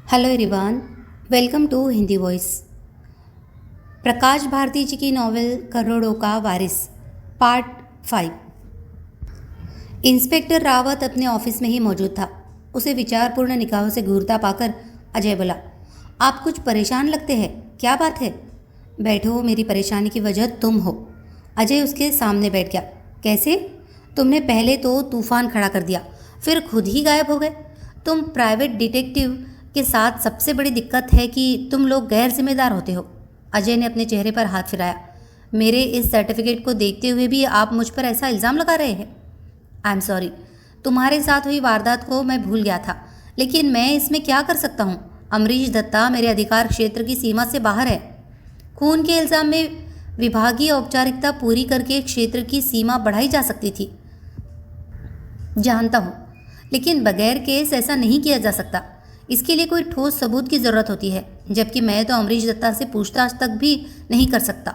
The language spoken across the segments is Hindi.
Hello everyone, welcome to Hindi voice. Prakash Bharti ji की नॉवेल करोड़ों का वारिस पार्ट 5। इंस्पेक्टर रावत अपने ऑफिस में ही मौजूद था। उसे विचारपूर्ण निगाहों से घूरता पाकर अजय बोला, आप कुछ परेशान लगते हैं, क्या बात है? बैठो, मेरी परेशानी की वजह तुम हो। अजय उसके सामने बैठ गया। कैसे? तुमने पहले तो तूफान खड़ा कर दिया, फिर खुद ही गायब हो गए। तुम प्राइवेट डिटेक्टिव के साथ सबसे बड़ी दिक्कत है कि तुम लोग गैर जिम्मेदार होते हो। अजय ने अपने चेहरे पर हाथ फिराया। मेरे इस सर्टिफिकेट को देखते हुए भी आप मुझ पर ऐसा इल्ज़ाम लगा रहे हैं। आई एम सॉरी, तुम्हारे साथ हुई वारदात को मैं भूल गया था, लेकिन मैं इसमें क्या कर सकता हूँ? अमरीश दत्ता मेरे अधिकार क्षेत्र की सीमा से बाहर है। खून के इल्ज़ाम में विभागीय औपचारिकता पूरी करके क्षेत्र की सीमा बढ़ाई जा सकती थी, जानता हूँ, लेकिन बगैर केस ऐसा नहीं किया जा सकता। इसके लिए कोई ठोस सबूत की ज़रूरत होती है, जबकि मैं तो अमरीश दत्ता से पूछताछ तक भी नहीं कर सकता।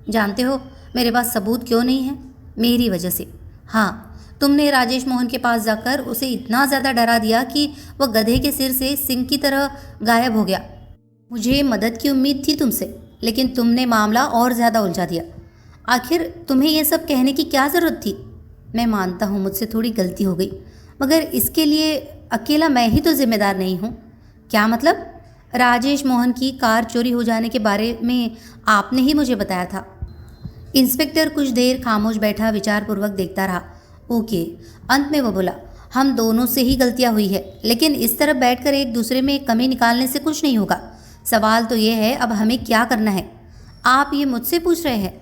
जानते हो मेरे पास सबूत क्यों नहीं है? मेरी वजह से। हाँ, तुमने राजेश मोहन के पास जाकर उसे इतना ज़्यादा डरा दिया कि वह गधे के सिर से सिंह की तरह गायब हो गया। मुझे मदद की उम्मीद थी तुमसे, लेकिन तुमने मामला और ज़्यादा उलझा दिया। आखिर तुम्हें यह सब कहने की क्या ज़रूरत थी? मैं मानता हूँ मुझसे थोड़ी गलती हो गई, मगर इसके लिए अकेला मैं ही तो जिम्मेदार नहीं हूँ। क्या मतलब? राजेश मोहन की कार चोरी हो जाने के बारे में आपने ही मुझे बताया था। इंस्पेक्टर कुछ देर खामोश बैठा विचारपूर्वक देखता रहा। ओके, अंत में वो बोला, हम दोनों से ही गलतियाँ हुई है, लेकिन इस तरह बैठकर एक दूसरे में कमी निकालने से कुछ नहीं होगा। सवाल तो ये है, अब हमें क्या करना है? आप ये मुझसे पूछ रहे हैं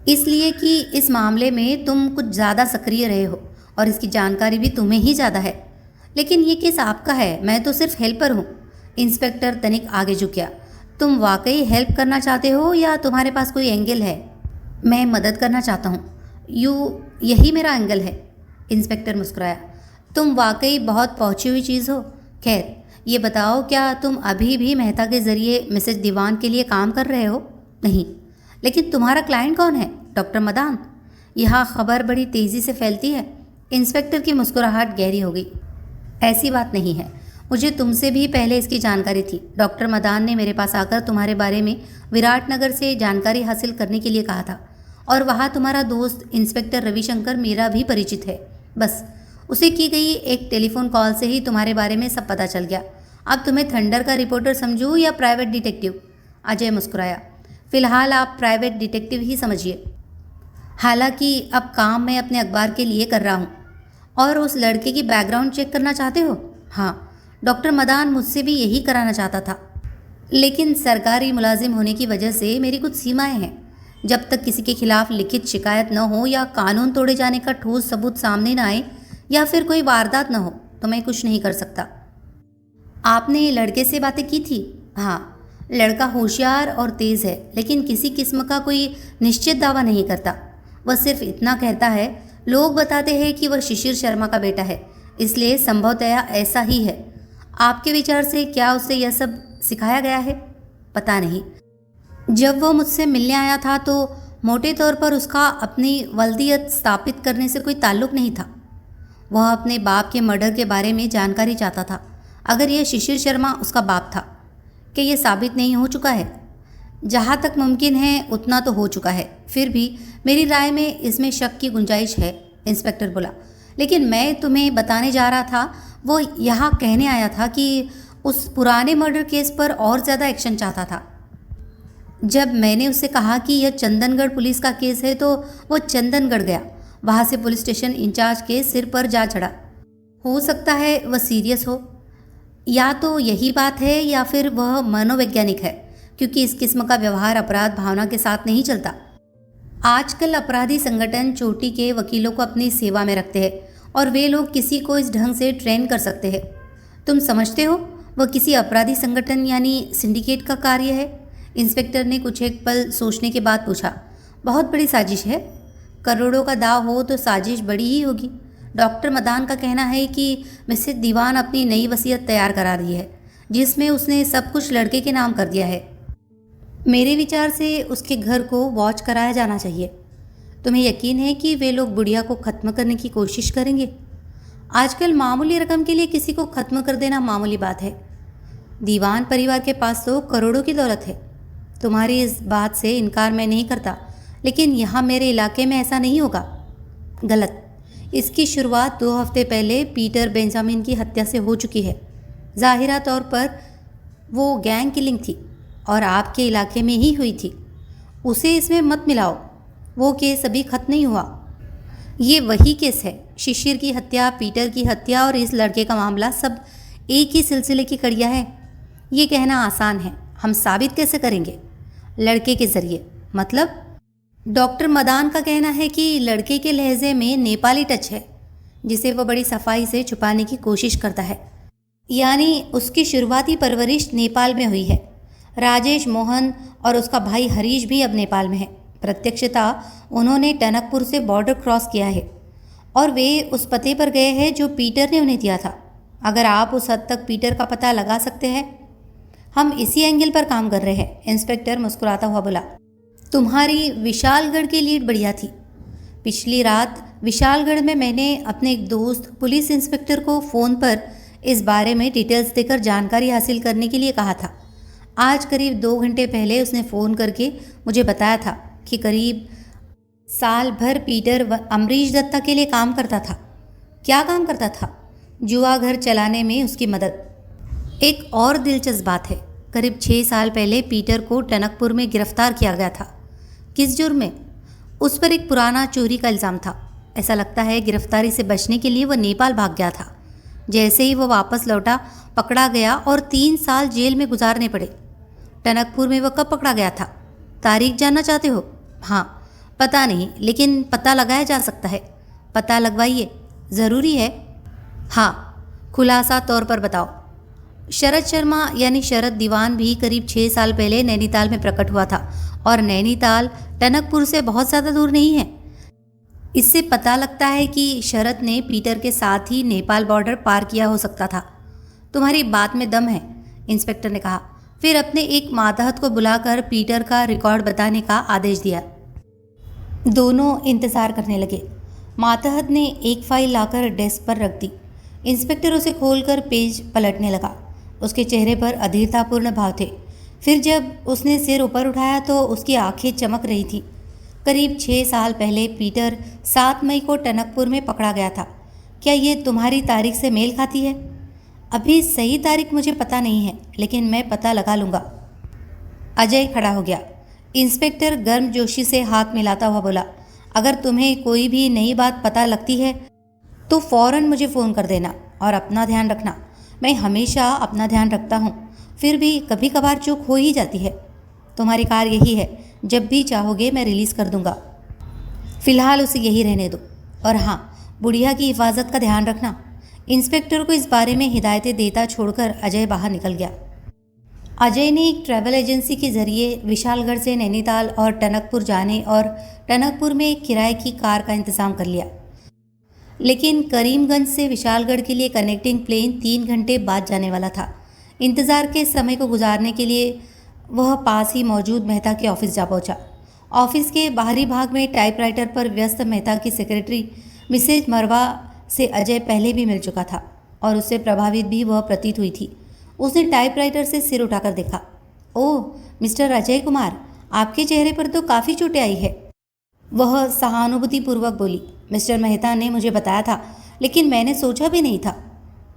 इसलिए कि इस मामले में तुम कुछ ज़्यादा सक्रिय रहे हो और इसकी जानकारी भी तुम्हें ही ज़्यादा है। लेकिन ये केस आपका है, मैं तो सिर्फ हेल्पर हूँ। इंस्पेक्टर तनिक आगे झुक गया। तुम वाकई हेल्प करना चाहते हो या तुम्हारे पास कोई एंगल है? मैं मदद करना चाहता हूँ, यही मेरा एंगल है। इंस्पेक्टर मुस्कुराया। तुम वाकई बहुत पहुँची हुई चीज़ हो। खैर, ये बताओ, क्या तुम अभी भी मेहता के ज़रिए मिसेज दीवान के लिए काम कर रहे हो? नहीं। लेकिन तुम्हारा क्लाइंट कौन है? डॉक्टर मदान। यह खबर बड़ी तेज़ी से फैलती है। इंस्पेक्टर की मुस्कुराहट गहरी हो गई। ऐसी बात नहीं है, मुझे तुमसे भी पहले इसकी जानकारी थी। डॉक्टर मदान ने मेरे पास आकर तुम्हारे बारे में विराटनगर से जानकारी हासिल करने के लिए कहा था, और वहाँ तुम्हारा दोस्त इंस्पेक्टर रविशंकर मेरा भी परिचित है। बस उसे की गई एक टेलीफोन कॉल से ही तुम्हारे बारे में सब पता चल गया। अब तुम्हें थंडर का रिपोर्टर समझूं या प्राइवेट डिटेक्टिव? अजय मुस्कुराया। फिलहाल आप प्राइवेट डिटेक्टिव ही समझिए। हालांकि अब काम मैं अपने अखबार के लिए कर रहा हूँ। और उस लड़के की बैकग्राउंड चेक करना चाहते हो? हाँ, डॉक्टर मदान मुझसे भी यही कराना चाहता था, लेकिन सरकारी मुलाजिम होने की वजह से मेरी कुछ सीमाएं हैं। जब तक किसी के खिलाफ लिखित शिकायत न हो या कानून तोड़े जाने का ठोस सबूत सामने न आए या फिर कोई वारदात न हो, तो मैं कुछ नहीं कर सकता। आपने लड़के से बातें की थी? हाँ, लड़का होशियार और तेज़ है, लेकिन किसी किस्म का कोई निश्चित दावा नहीं करता। वह सिर्फ इतना कहता है, लोग बताते हैं कि वह शिशिर शर्मा का बेटा है, इसलिए संभवतया ऐसा ही है। आपके विचार से क्या उसे यह सब सिखाया गया है? पता नहीं। जब वो मुझसे मिलने आया था तो मोटे तौर पर उसका अपनी वल्दियत स्थापित करने से कोई ताल्लुक नहीं था। वह अपने बाप के मर्डर के बारे में जानकारी चाहता था। अगर यह शिशिर शर्मा उसका बाप था, कि यह साबित नहीं हो चुका है? जहाँ तक मुमकिन है उतना तो हो चुका है, फिर भी मेरी राय में इसमें शक की गुंजाइश है। इंस्पेक्टर बोला। लेकिन मैं तुम्हें बताने जा रहा था, वो यहाँ कहने आया था कि उस पुराने मर्डर केस पर और ज़्यादा एक्शन चाहता था। जब मैंने उससे कहा कि यह चंदनगढ़ पुलिस का केस है तो वो चंदनगढ़ गया। वहाँ से पुलिस स्टेशन इंचार्ज के सिर पर जा चढ़ा। हो सकता है वह सीरियस हो, या तो यही बात है या फिर वह मनोवैज्ञानिक है, क्योंकि इस किस्म का व्यवहार अपराध भावना के साथ नहीं चलता। आजकल अपराधी संगठन चोटी के वकीलों को अपनी सेवा में रखते हैं और वे लोग किसी को इस ढंग से ट्रेन कर सकते हैं। तुम समझते हो वह किसी अपराधी संगठन यानी सिंडिकेट का कार्य है? इंस्पेक्टर ने कुछ एक पल सोचने के बाद पूछा। बहुत बड़ी साजिश है। करोड़ों का दाव हो तो साजिश बड़ी ही होगी। डॉक्टर मदान का कहना है कि मिसेस दीवान अपनी नई वसीयत तैयार करा रही है, जिसमें उसने सब कुछ लड़के के नाम कर दिया है। मेरे विचार से उसके घर को वॉच कराया जाना चाहिए। तुम्हें यकीन है कि वे लोग बुढ़िया को ख़त्म करने की कोशिश करेंगे? आजकल मामूली रकम के लिए किसी को ख़त्म कर देना मामूली बात है। दीवान परिवार के पास तो करोड़ों की दौलत है। तुम्हारी इस बात से इनकार मैं नहीं करता, लेकिन यहाँ मेरे इलाके में ऐसा नहीं होगा। गलत। इसकी शुरुआत 2 हफ्ते पहले पीटर बेंजामिन की हत्या से हो चुकी है। ज़ाहिरा तौर पर वो गैंग किलिंग थी और आपके इलाके में ही हुई थी। उसे इसमें मत मिलाओ। वो केस अभी खत्म नहीं हुआ। ये वही केस है। शिशिर की हत्या, पीटर की हत्या और इस लड़के का मामला सब एक ही सिलसिले की कड़ियाँ हैं। ये कहना आसान है। हम साबित कैसे करेंगे? लड़के के ज़रिए। मतलब? डॉक्टर मदान का कहना है कि लड़के के लहजे में नेपाली टच है, जिसे वो बड़ी सफाई से छुपाने की कोशिश करता है। यानी उसकी शुरुआती परवरिश नेपाल में हुई है। राजेश, मोहन और उसका भाई हरीश भी अब नेपाल में है। प्रत्यक्षतः उन्होंने टनकपुर से बॉर्डर क्रॉस किया है और वे उस पते पर गए हैं जो पीटर ने उन्हें दिया था। अगर आप उस हद तक पीटर का पता लगा सकते हैं। हम इसी एंगल पर काम कर रहे हैं, इंस्पेक्टर मुस्कुराता हुआ बोला। तुम्हारी विशालगढ़ की लीड बढ़िया थी। पिछली रात विशालगढ़ में मैंने अपने एक दोस्त पुलिस इंस्पेक्टर को फ़ोन पर इस बारे में डिटेल्स देकर जानकारी हासिल करने के लिए कहा था। आज करीब 2 घंटे पहले उसने फ़ोन करके मुझे बताया था कि करीब साल भर पीटर अमरीश दत्ता के लिए काम करता था। क्या काम करता था? जुआ घर चलाने में उसकी मदद। एक और दिलचस्प बात है, करीब 6 साल पहले पीटर को टनकपुर में गिरफ्तार किया गया था। किस जुर्म में? उस पर एक पुराना चोरी का इल्ज़ाम था। ऐसा लगता है गिरफ्तारी से बचने के लिए वह नेपाल भाग गया था। जैसे ही वो वापस लौटा, पकड़ा गया और 3 साल जेल में गुजारने पड़े। टनकपुर में वह कब पकड़ा गया था? तारीख जानना चाहते हो? हाँ, पता नहीं, लेकिन पता लगाया जा सकता है। पता लगवाइए। ज़रूरी है? हाँ, खुलासा तौर पर बताओ। शरद शर्मा यानी शरद दीवान भी करीब 6 साल पहले नैनीताल में प्रकट हुआ था और नैनीताल टनकपुर से बहुत ज़्यादा दूर नहीं है। इससे पता लगता है कि शरद ने पीटर के साथ ही नेपाल बॉर्डर पार किया हो सकता था। तुम्हारी बात में दम है, इंस्पेक्टर ने कहा। फिर अपने एक मातहत को बुलाकर पीटर का रिकॉर्ड बताने का आदेश दिया। दोनों इंतज़ार करने लगे। मातहत ने एक फाइल लाकर डेस्क पर रख दी। इंस्पेक्टर उसे खोलकर पेज पलटने लगा। उसके चेहरे पर अधीरतापूर्ण भाव थे। फिर जब उसने सिर ऊपर उठाया तो उसकी आंखें चमक रही थी। करीब 6 साल पहले पीटर 7 मई को टनकपुर में पकड़ा गया था। क्या ये तुम्हारी तारीख से मेल खाती है? अभी सही तारीख मुझे पता नहीं है, लेकिन मैं पता लगा लूँगा। अजय खड़ा हो गया। इंस्पेक्टर गर्मजोशी से हाथ मिलाता हुआ बोला, अगर तुम्हें कोई भी नई बात पता लगती है तो फ़ौरन मुझे फ़ोन कर देना और अपना ध्यान रखना। मैं हमेशा अपना ध्यान रखता हूँ, फिर भी कभी कभार चूक हो ही जाती है। तुम्हारी कार यही है, जब भी चाहोगे मैं रिलीज़ कर दूँगा। फ़िलहाल उसे यही रहने दो। और हाँ, बुढ़िया की हिफाजत का ध्यान रखना। इंस्पेक्टर को इस बारे में हिदायतें देता छोड़कर अजय बाहर निकल गया। अजय ने एक ट्रैवल एजेंसी के ज़रिए विशालगढ़ से नैनीताल और टनकपुर जाने और टनकपुर में एक किराए की कार का इंतज़ाम कर लिया। लेकिन करीमगंज से विशालगढ़ के लिए कनेक्टिंग प्लेन 3 घंटे बाद जाने वाला था। इंतज़ार के समय को गुजारने के लिए वह पास ही मौजूद मेहता के ऑफिस जा पहुंचा। ऑफिस के बाहरी भाग में टाइपराइटर पर व्यस्त मेहता की सेक्रेटरी मिसेज मरवा से अजय पहले भी मिल चुका था और उससे प्रभावित भी वह प्रतीत हुई थी। उसने टाइपराइटर से सिर उठाकर देखा। ओह मिस्टर अजय कुमार, आपके चेहरे पर तो काफ़ी चोटें आई है। वह सहानुभूतिपूर्वक बोली, मिस्टर मेहता ने मुझे बताया था, लेकिन मैंने सोचा भी नहीं था।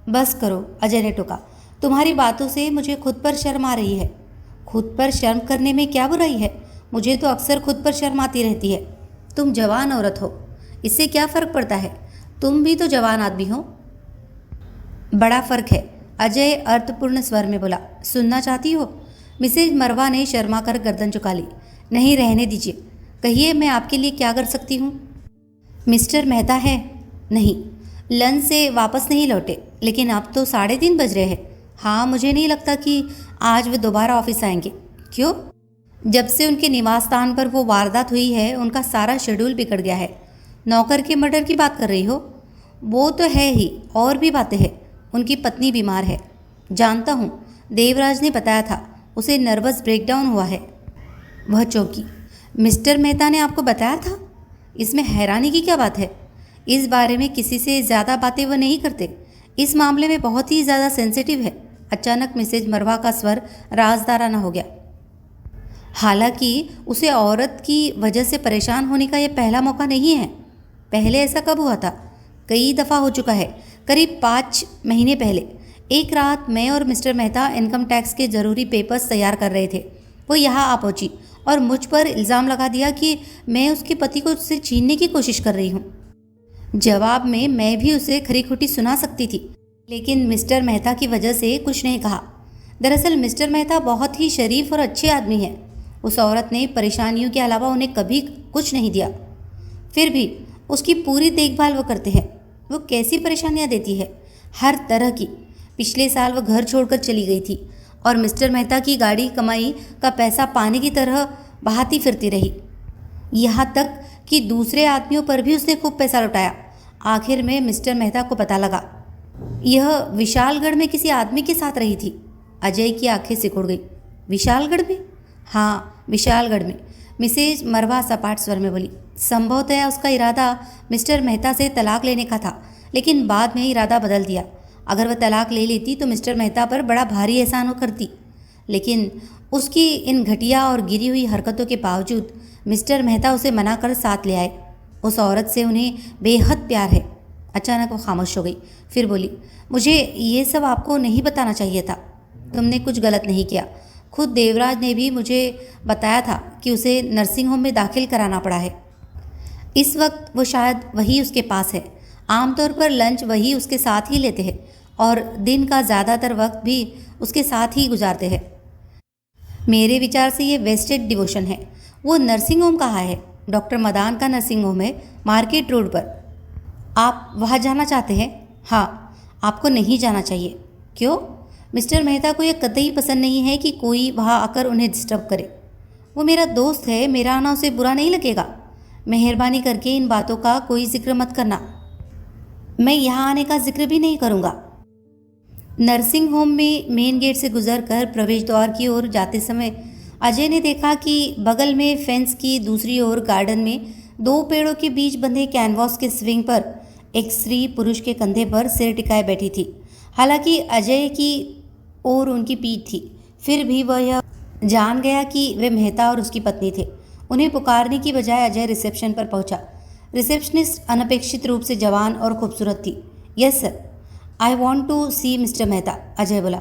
बस करो, अजय ने टोका। तुम्हारी बातों से मुझे खुद पर शर्म आ रही है। खुद पर शर्म करने में क्या बुराई है? मुझे तो अक्सर खुद पर शर्म आती रहती है। तुम जवान औरत हो, इससे क्या फ़र्क पड़ता है? तुम भी तो जवान आदमी हो। बड़ा फ़र्क है, अजय अर्थपूर्ण स्वर में बोला। सुनना चाहती हो? मिसेज मरवा ने शर्मा कर गर्दन झुका ली। नहीं, रहने दीजिए। कहिए, मैं आपके लिए क्या कर सकती हूँ? मिस्टर मेहता है? नहीं, लंच से वापस नहीं लौटे, लेकिन अब तो 3:30 बज रहे हैं। हाँ, मुझे नहीं लगता कि आज वे दोबारा ऑफिस आएंगे। क्यों? जब से उनके निवास स्थान पर वो वारदात हुई है, उनका सारा शेड्यूल बिगड़ गया है। नौकर के मर्डर की बात कर रही हो? वो तो है ही, और भी बातें हैं। उनकी पत्नी बीमार है। जानता हूँ, देवराज ने बताया था, उसे नर्वस ब्रेकडाउन हुआ है। वह चौंकी। मिस्टर मेहता ने आपको बताया था? इसमें हैरानी की क्या बात है? इस बारे में किसी से ज़्यादा बातें वह नहीं करते। इस मामले में बहुत ही ज़्यादा सेंसिटिव है। अचानक मिसेज मरवा का स्वर राजदाराना हो गया। हालांकि उसे औरत की वजह से परेशान होने का यह पहला मौका नहीं है। पहले ऐसा कब हुआ था? कई दफ़ा हो चुका है। करीब 5 महीने पहले एक रात मैं और मिस्टर मेहता इनकम टैक्स के ज़रूरी पेपर्स तैयार कर रहे थे। वो यहाँ आ पहुँची और मुझ पर इल्ज़ाम लगा दिया कि मैं उसके पति को उससे छीनने की कोशिश कर रही हूँ। जवाब में मैं भी उसे खरी खोटी सुना सकती थी, लेकिन मिस्टर मेहता की वजह से कुछ नहीं कहा। दरअसल मिस्टर मेहता बहुत ही शरीफ और अच्छे आदमी हैं। उस औरत ने परेशानियों के अलावा उन्हें कभी कुछ नहीं दिया, फिर भी उसकी पूरी देखभाल वो करते हैं। वो कैसी परेशानियां देती है, हर तरह की। पिछले साल वो घर छोड़कर चली गई थी और मिस्टर मेहता की गाड़ी कमाई का पैसा पानी की तरह बहाती फिरती रही। यहाँ तक कि दूसरे आदमियों पर भी उसने खूब पैसा लुटाया। आखिर में मिस्टर मेहता को पता लगा यह विशालगढ़ में किसी आदमी के साथ रही थी। अजय की आंखें सिकुड़ गई। विशालगढ़ में? हाँ, विशालगढ़ में, मिसेज मरवा सपाट स्वर में बोली। संभवतः उसका इरादा मिस्टर मेहता से तलाक लेने का था, लेकिन बाद में इरादा बदल दिया। अगर वह तलाक ले लेती तो मिस्टर मेहता पर बड़ा भारी एहसान करती, लेकिन उसकी इन घटिया और गिरी हुई हरकतों के बावजूद मिस्टर मेहता उसे मना कर साथ ले आए। उस औरत से उन्हें बेहद प्यार है। अचानक वो खामोश हो गई, फिर बोली, मुझे ये सब आपको नहीं बताना चाहिए था। तुमने कुछ गलत नहीं किया। खुद देवराज ने भी मुझे बताया था कि उसे नर्सिंग होम में दाखिल कराना पड़ा है। इस वक्त वो शायद वही उसके पास है। आमतौर पर लंच वही उसके साथ ही लेते हैं और दिन का ज़्यादातर वक्त भी उसके साथ ही गुजारते हैं। मेरे विचार से ये वेस्टेड डिवोशन है। वो नर्सिंग होम कहाँ है? डॉक्टर मदान का नर्सिंग होम है, मार्केट रोड पर। आप वहाँ जाना चाहते हैं? हाँ, आपको नहीं जाना चाहिए। क्यों? मिस्टर मेहता को यह कतई पसंद नहीं है कि कोई वहाँ आकर उन्हें डिस्टर्ब करे। वो मेरा दोस्त है, मेरा आना उसे बुरा नहीं लगेगा। मेहरबानी करके इन बातों का कोई जिक्र मत करना। मैं यहाँ आने का जिक्र भी नहीं करूँगा। नर्सिंग होम में मेन गेट से गुजरकर प्रवेश द्वार की ओर जाते समय अजय ने देखा कि बगल में फेंस की दूसरी ओर गार्डन में 2 पेड़ों के बीच बंधे कैनवास के स्विंग पर एक स्त्री पुरुष के कंधे पर सिर टिकाए बैठी थी। हालांकि अजय की ओर उनकी पीठ थी, फिर भी वह यह जान गया कि वे मेहता और उसकी पत्नी थे। उन्हें पुकारने की बजाय अजय रिसेप्शन पर पहुंचा। रिसेप्शनिस्ट अनपेक्षित रूप से जवान और खूबसूरत थी। Yes sir, I want to see mister Mehta, Ajay बोला।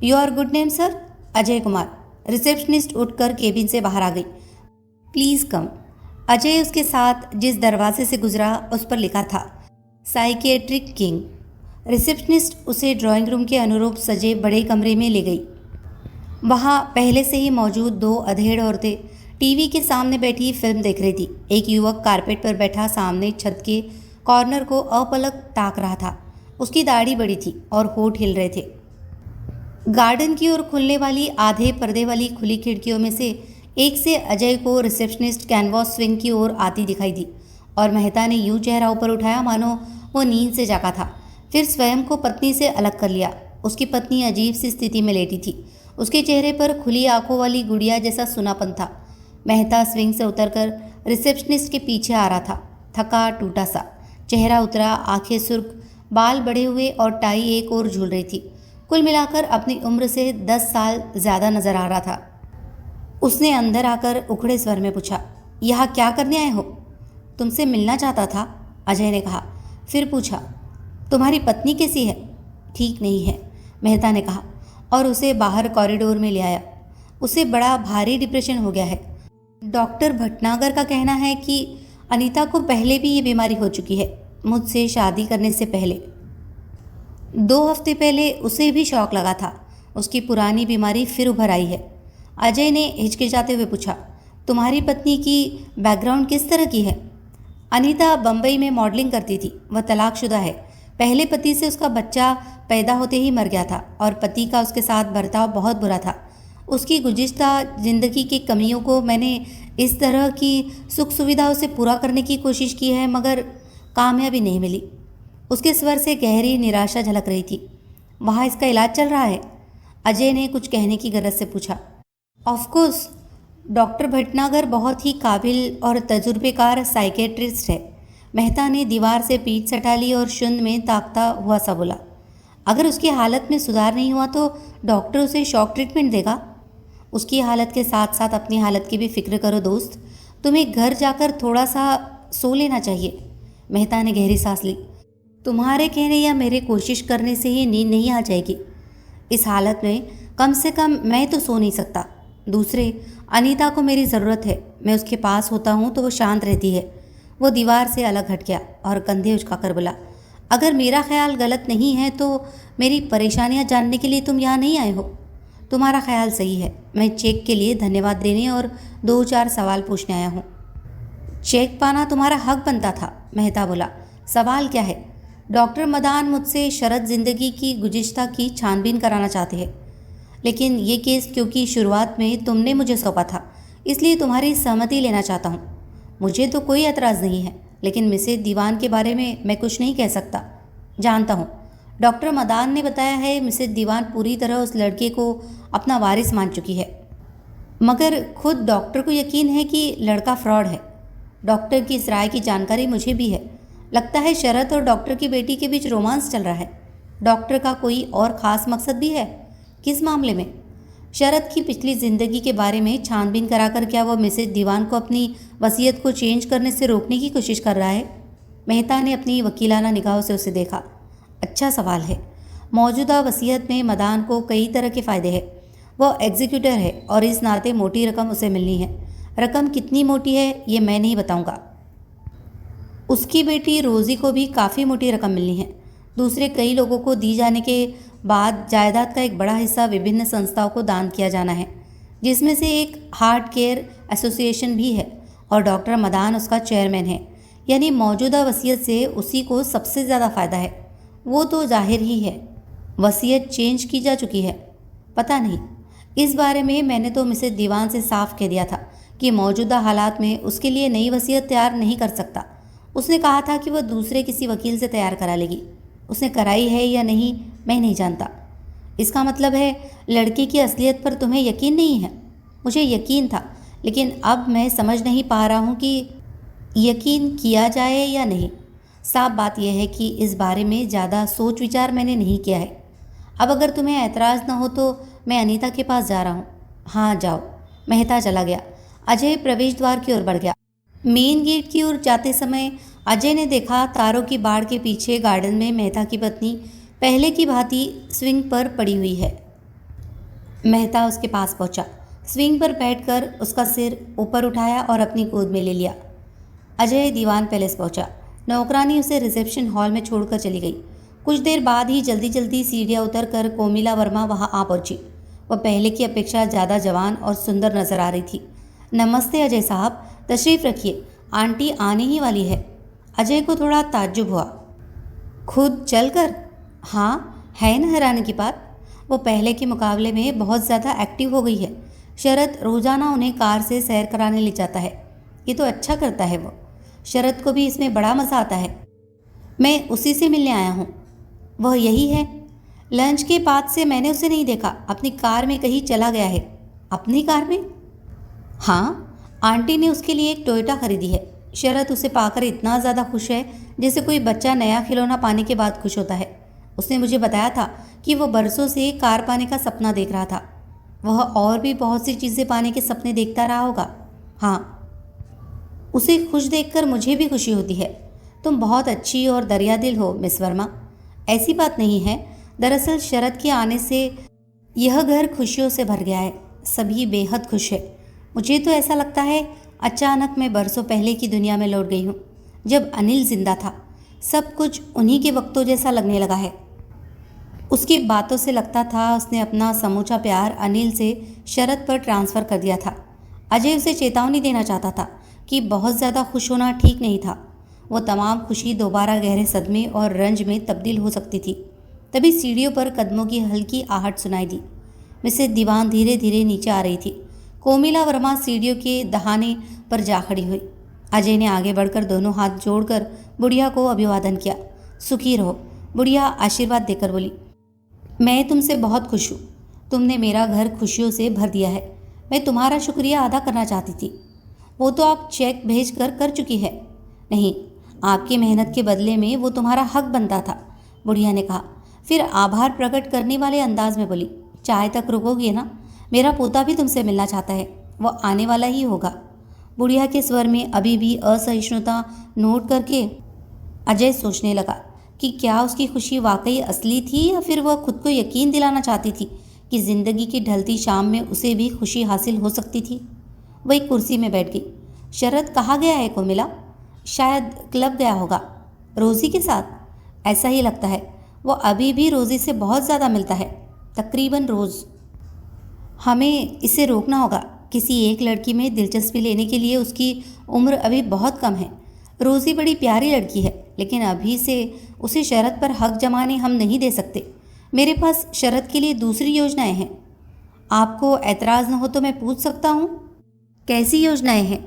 Your good name sir? Ajay Kumar. Receptionist उठकर केबिन से बाहर आ गई। प्लीज़ कम। अजय उसके साथ जिस दरवाजे से गुजरा उस पर लिखा था साइकियाट्रिक किंग। रिसेप्शनिस्ट उसे ड्राइंग रूम के अनुरूप सजे बड़े कमरे में ले गई। वहाँ पहले से ही मौजूद 2 अधेड़ औरतें टीवी के सामने बैठी फिल्म देख रही थी। एक युवक कारपेट पर बैठा सामने छत के कॉर्नर को अपलक ताक रहा था। उसकी दाढ़ी बड़ी थी और होठ हिल रहे थे। गार्डन की ओर खुलने वाली आधे पर्दे वाली खुली खिड़कियों में से एक से अजय को रिसेप्शनिस्ट कैनवास स्विंग की ओर आती दिखाई दी और मेहता ने यूं चेहरा ऊपर उठाया मानो वो नींद से जागा था। फिर स्वयं को पत्नी से अलग कर लिया। उसकी पत्नी अजीब सी स्थिति में लेटी थी। उसके चेहरे पर खुली आंखों वाली गुड़िया जैसा सुनापन था। मेहता स्विंग से उतरकर रिसेप्शनिस्ट के पीछे आ रहा था, थका टूटा सा, चेहरा उतरा, आंखें सुर्ख, बाल बढ़े हुए और टाई एक ओर झूल रही थी। कुल मिलाकर अपनी उम्र से 10 साल ज़्यादा नजर आ रहा था। उसने अंदर आकर उखड़े स्वर में पूछा, यहाँ क्या करने आए हो? तुमसे मिलना चाहता था, अजय ने कहा। फिर पूछा, तुम्हारी पत्नी कैसी है? ठीक नहीं है, मेहता ने कहा और उसे बाहर कॉरिडोर में ले आया। उसे बड़ा भारी डिप्रेशन हो गया है। डॉक्टर भटनागर का कहना है कि अनीता को पहले भी ये बीमारी हो चुकी है, मुझसे शादी करने से पहले। 2 हफ्ते पहले उसे भी शौक लगा था। उसकी पुरानी बीमारी फिर उभर आई है। अजय ने हिचकिचाते हुए पूछा, तुम्हारी पत्नी की बैकग्राउंड किस तरह की है? अनीता बम्बई में मॉडलिंग करती थी। वह तलाकशुदा है। पहले पति से उसका बच्चा पैदा होते ही मर गया था और पति का उसके साथ बर्ताव बहुत बुरा था। उसकी गुज़िश्ता ज़िंदगी की कमियों को मैंने इस तरह की सुख सुविधाओं से पूरा करने की कोशिश की है, मगर कामयाबी नहीं मिली। उसके स्वर से गहरी निराशा झलक रही थी। वहाँ इसका इलाज चल रहा है? अजय ने कुछ कहने की गरज से पूछा। ऑफकोर्स, डॉक्टर भटनागर बहुत ही काबिल और तजुर्बेकार साइकेट्रिस्ट है। मेहता ने दीवार से पीठ सटा ली और शून्य में ताकता हुआ सा बोला। अगर उसकी हालत में सुधार नहीं हुआ तो डॉक्टर उसे शॉक ट्रीटमेंट देगा। उसकी हालत के साथ साथ अपनी हालत की भी फिक्र करो दोस्त। तुम्हें घर जाकर थोड़ा सा सो लेना चाहिए। मेहता ने गहरी सांस ली। तुम्हारे कहने या मेरे कोशिश करने से ही नींद नहीं आ जाएगी। इस हालत में कम से कम मैं तो सो नहीं सकता। दूसरे, अनीता को मेरी ज़रूरत है। मैं उसके पास होता हूँ तो वो शांत रहती है। वो दीवार से अलग हट गया और कंधे उचकाकर बोला, अगर मेरा ख्याल गलत नहीं है तो मेरी परेशानियाँ जानने के लिए तुम यहाँ नहीं आए हो। तुम्हारा ख्याल सही है। मैं चेक के लिए धन्यवाद देने और 2-4 सवाल पूछने आया हूँ। चेक पाना तुम्हारा हक बनता था, मेहता बोला। सवाल क्या है? डॉक्टर मदान मुझसे शरद जिंदगी की गुज़िश्ता की छानबीन कराना चाहते हैं, लेकिन ये केस क्योंकि शुरुआत में तुमने मुझे सौंपा था, इसलिए तुम्हारी सहमति लेना चाहता हूँ। मुझे तो कोई एतराज़ नहीं है, लेकिन मिसेज दीवान के बारे में मैं कुछ नहीं कह सकता। जानता हूँ, डॉक्टर मदान ने बताया है मिसेज दीवान पूरी तरह उस लड़के को अपना वारिस मान चुकी है, मगर खुद डॉक्टर को यकीन है कि लड़का फ्रॉड है। डॉक्टर की इस राय की जानकारी मुझे भी है। लगता है शरद और डॉक्टर की बेटी के बीच रोमांस चल रहा है। डॉक्टर का कोई और ख़ास मकसद भी है। किस मामले में? शरद की पिछली ज़िंदगी के बारे में छानबीन कराकर क्या वो मिसेज दीवान को अपनी वसीयत को चेंज करने से रोकने की कोशिश कर रहा है? मेहता ने अपनी वकीलाना निगाहों से उसे देखा। अच्छा सवाल है। मौजूदा वसीयत में मदान को कई तरह के फ़ायदे हैं। वो एग्जीक्यूटर है और इस नाते मोटी रकम उसे मिलनी है। रकम कितनी मोटी है ये मैं नहीं बताऊंगा। उसकी बेटी रोज़ी को भी काफ़ी मोटी रकम मिलनी है। दूसरे कई लोगों को दी जाने के बाद जायदाद का एक बड़ा हिस्सा विभिन्न संस्थाओं को दान किया जाना है, जिसमें से एक हार्ट केयर एसोसिएशन भी है और डॉक्टर मदान उसका चेयरमैन है। यानी मौजूदा वसीयत से उसी को सबसे ज़्यादा फ़ायदा है। वो तो जाहिर ही है। वसीयत चेंज की जा चुकी है। पता नहीं, इस बारे में मैंने तो मिसेज दीवान से साफ कह दिया था कि मौजूदा हालात में उसके लिए नई वसीयत तैयार नहीं कर सकता। उसने कहा था कि वह दूसरे किसी वकील से तैयार करा लेगी। उसने कराई है या नहीं मैं नहीं जानता। इसका मतलब है लड़के की असलियत पर तुम्हें यकीन नहीं है? मुझे यकीन था, लेकिन अब मैं समझ नहीं पा रहा हूँ कि यकीन किया जाए या नहीं। साफ बात यह है कि इस बारे में ज़्यादा सोच विचार मैंने नहीं किया है। अब अगर तुम्हें ऐतराज़ न हो तो मैं अनीता के पास जा रहा हूँ। हाँ जाओ। मेहता चला गया। अजय प्रवेश द्वार की ओर बढ़ गया। मेन गेट की ओर जाते समय अजय ने देखा तारों की बाड़ के पीछे गार्डन में मेहता की पत्नी पहले की भांति स्विंग पर पड़ी हुई है। मेहता उसके पास पहुंचा, स्विंग पर बैठकर उसका सिर ऊपर उठाया और अपनी गोद में ले लिया। अजय दीवान पैलेस पहुंचा। नौकरानी उसे रिसेप्शन हॉल में छोड़कर चली गई। कुछ देर बाद ही जल्दी जल्दी सीढ़ियाँ उतर कर कोमिला वर्मा वहाँ आ पहुंची। वह पहले की अपेक्षा ज़्यादा जवान और सुंदर नजर आ रही थी। नमस्ते अजय साहब, तशरीफ़ रखिए, आंटी आने ही वाली है। अजय को थोड़ा ताज्जुब हुआ। खुद चलकर? हाँ, है न हैरानी की बात। वो पहले के मुकाबले में बहुत ज़्यादा एक्टिव हो गई है। शरद रोज़ाना उन्हें कार से सैर कराने ले जाता है। ये तो अच्छा करता है वो। शरद को भी इसमें बड़ा मज़ा आता है। मैं उसी से मिलने आया हूँ। वह यही है? लंच के बाद से मैंने उसे नहीं देखा। अपनी कार में कहीं चला गया है। अपनी कार में? हाँ, आंटी ने उसके लिए एक टोयोटा खरीदी है। शरद उसे पाकर इतना ज़्यादा खुश है जैसे कोई बच्चा नया खिलौना पाने के बाद खुश होता है। उसने मुझे बताया था कि वो बरसों से कार पाने का सपना देख रहा था। वह और भी बहुत सी चीज़ें पाने के सपने देखता रहा होगा। हाँ, उसे खुश देखकर मुझे भी खुशी होती है। तुम बहुत अच्छी और दरिया दिल हो मिस वर्मा। ऐसी बात नहीं है। दरअसल शरद के आने से यह घर खुशियों से भर गया है। सभी बेहद खुश है। मुझे तो ऐसा लगता है अचानक मैं बरसों पहले की दुनिया में लौट गई हूँ, जब अनिल जिंदा था। सब कुछ उन्हीं के वक्तों जैसा लगने लगा है। उसकी बातों से लगता था उसने अपना समूचा प्यार अनिल से शरद पर ट्रांसफ़र कर दिया था। अजय उसे चेतावनी देना चाहता था कि बहुत ज़्यादा खुश होना ठीक नहीं था। वो तमाम खुशी दोबारा गहरे सदमे और रंज में तब्दील हो सकती थी। तभी सीढ़ियों पर कदमों की हल्की आहट सुनाई दी। मिसेज दीवान धीरे धीरे नीचे आ रही थी। कोमिला वर्मा सीढ़ियों के दहाने पर जा खड़ी हुई। अजय ने आगे बढ़कर दोनों हाथ जोड़कर बुढ़िया को अभिवादन किया। सुखी रहो। बुढ़िया आशीर्वाद देकर बोली, मैं तुमसे बहुत खुश हूँ। तुमने मेरा घर खुशियों से भर दिया है। मैं तुम्हारा शुक्रिया अदा करना चाहती थी। वो तो आप चेक भेज कर चुकी है। नहीं, आपकी मेहनत के बदले में वो तुम्हारा हक बनता था, बुढ़िया ने कहा। फिर आभार प्रकट करने वाले अंदाज में बोली, चाय तक रुकोगे ना? मेरा पोता भी तुमसे मिलना चाहता है, वो आने वाला ही होगा। बुढ़िया के स्वर में अभी भी असहिष्णुता नोट करके अजय सोचने लगा कि क्या उसकी खुशी वाकई असली थी या फिर वह खुद को यकीन दिलाना चाहती थी कि जिंदगी की ढलती शाम में उसे भी खुशी हासिल हो सकती थी। वह एक कुर्सी में बैठ गई। शरद कहाँ गया है कोमिला? शायद क्लब गया होगा, रोज़ी के साथ। ऐसा ही लगता है, वो अभी भी रोज़ी से बहुत ज़्यादा मिलता है, तकरीबन रोज़। हमें इसे रोकना होगा। किसी एक लड़की में दिलचस्पी लेने के लिए उसकी उम्र अभी बहुत कम है। रोज़ी बड़ी प्यारी लड़की है, लेकिन अभी से उसे शरद पर हक जमाने हम नहीं दे सकते। मेरे पास शरद के लिए दूसरी योजनाएं हैं। आपको एतराज़ न हो तो मैं पूछ सकता हूँ? कैसी योजनाएं हैं?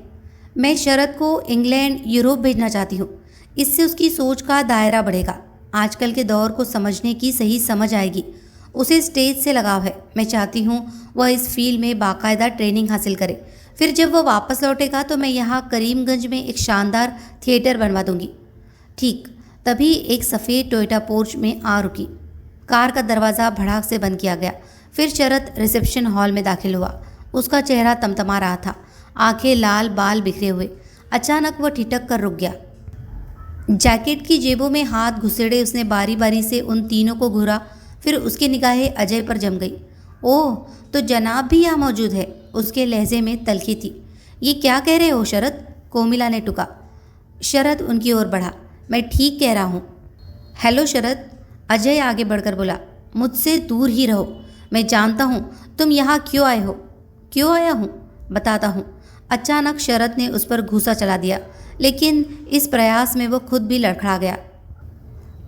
मैं शरद को इंग्लैंड, यूरोप भेजना चाहती हूँ। इससे उसकी सोच का दायरा बढ़ेगा, आजकल के दौर को समझने की सही समझ आएगी। उसे स्टेज से लगाव है। मैं चाहती हूँ वह इस फील्ड में बाकायदा ट्रेनिंग हासिल करे। फिर जब वह वापस लौटेगा तो मैं यहाँ करीमगंज में एक शानदार थिएटर बनवा दूंगी। ठीक तभी एक सफ़ेद टोयोटा पोर्च में आ रुकी। कार का दरवाज़ा भड़ाक से बंद किया गया। फिर शरद रिसेप्शन हॉल में दाखिल हुआ। उसका चेहरा तमतमा रहा था, आंखें लाल, बाल बिखरे हुए। अचानक वह ठिठक कर रुक गया। जैकेट की जेबों में हाथ घुसेड़े उसने बारी बारी से उन तीनों को घूरा। फिर उसकी निगाहें अजय पर जम गई। ओह, तो जनाब भी यहाँ मौजूद है। उसके लहजे में तल्खी थी। ये क्या कह रहे हो शरद? कोमिला ने टुका। शरद उनकी ओर बढ़ा। मैं ठीक कह रहा हूँ। हेलो शरद, अजय आगे बढ़कर बोला। मुझसे दूर ही रहो। मैं जानता हूँ तुम यहाँ क्यों आए हो। क्यों आया हूँ? बताता हूँ। अचानक शरद ने उस पर घूंसा चला दिया, लेकिन इस प्रयास में वो खुद भी लड़खड़ा गया।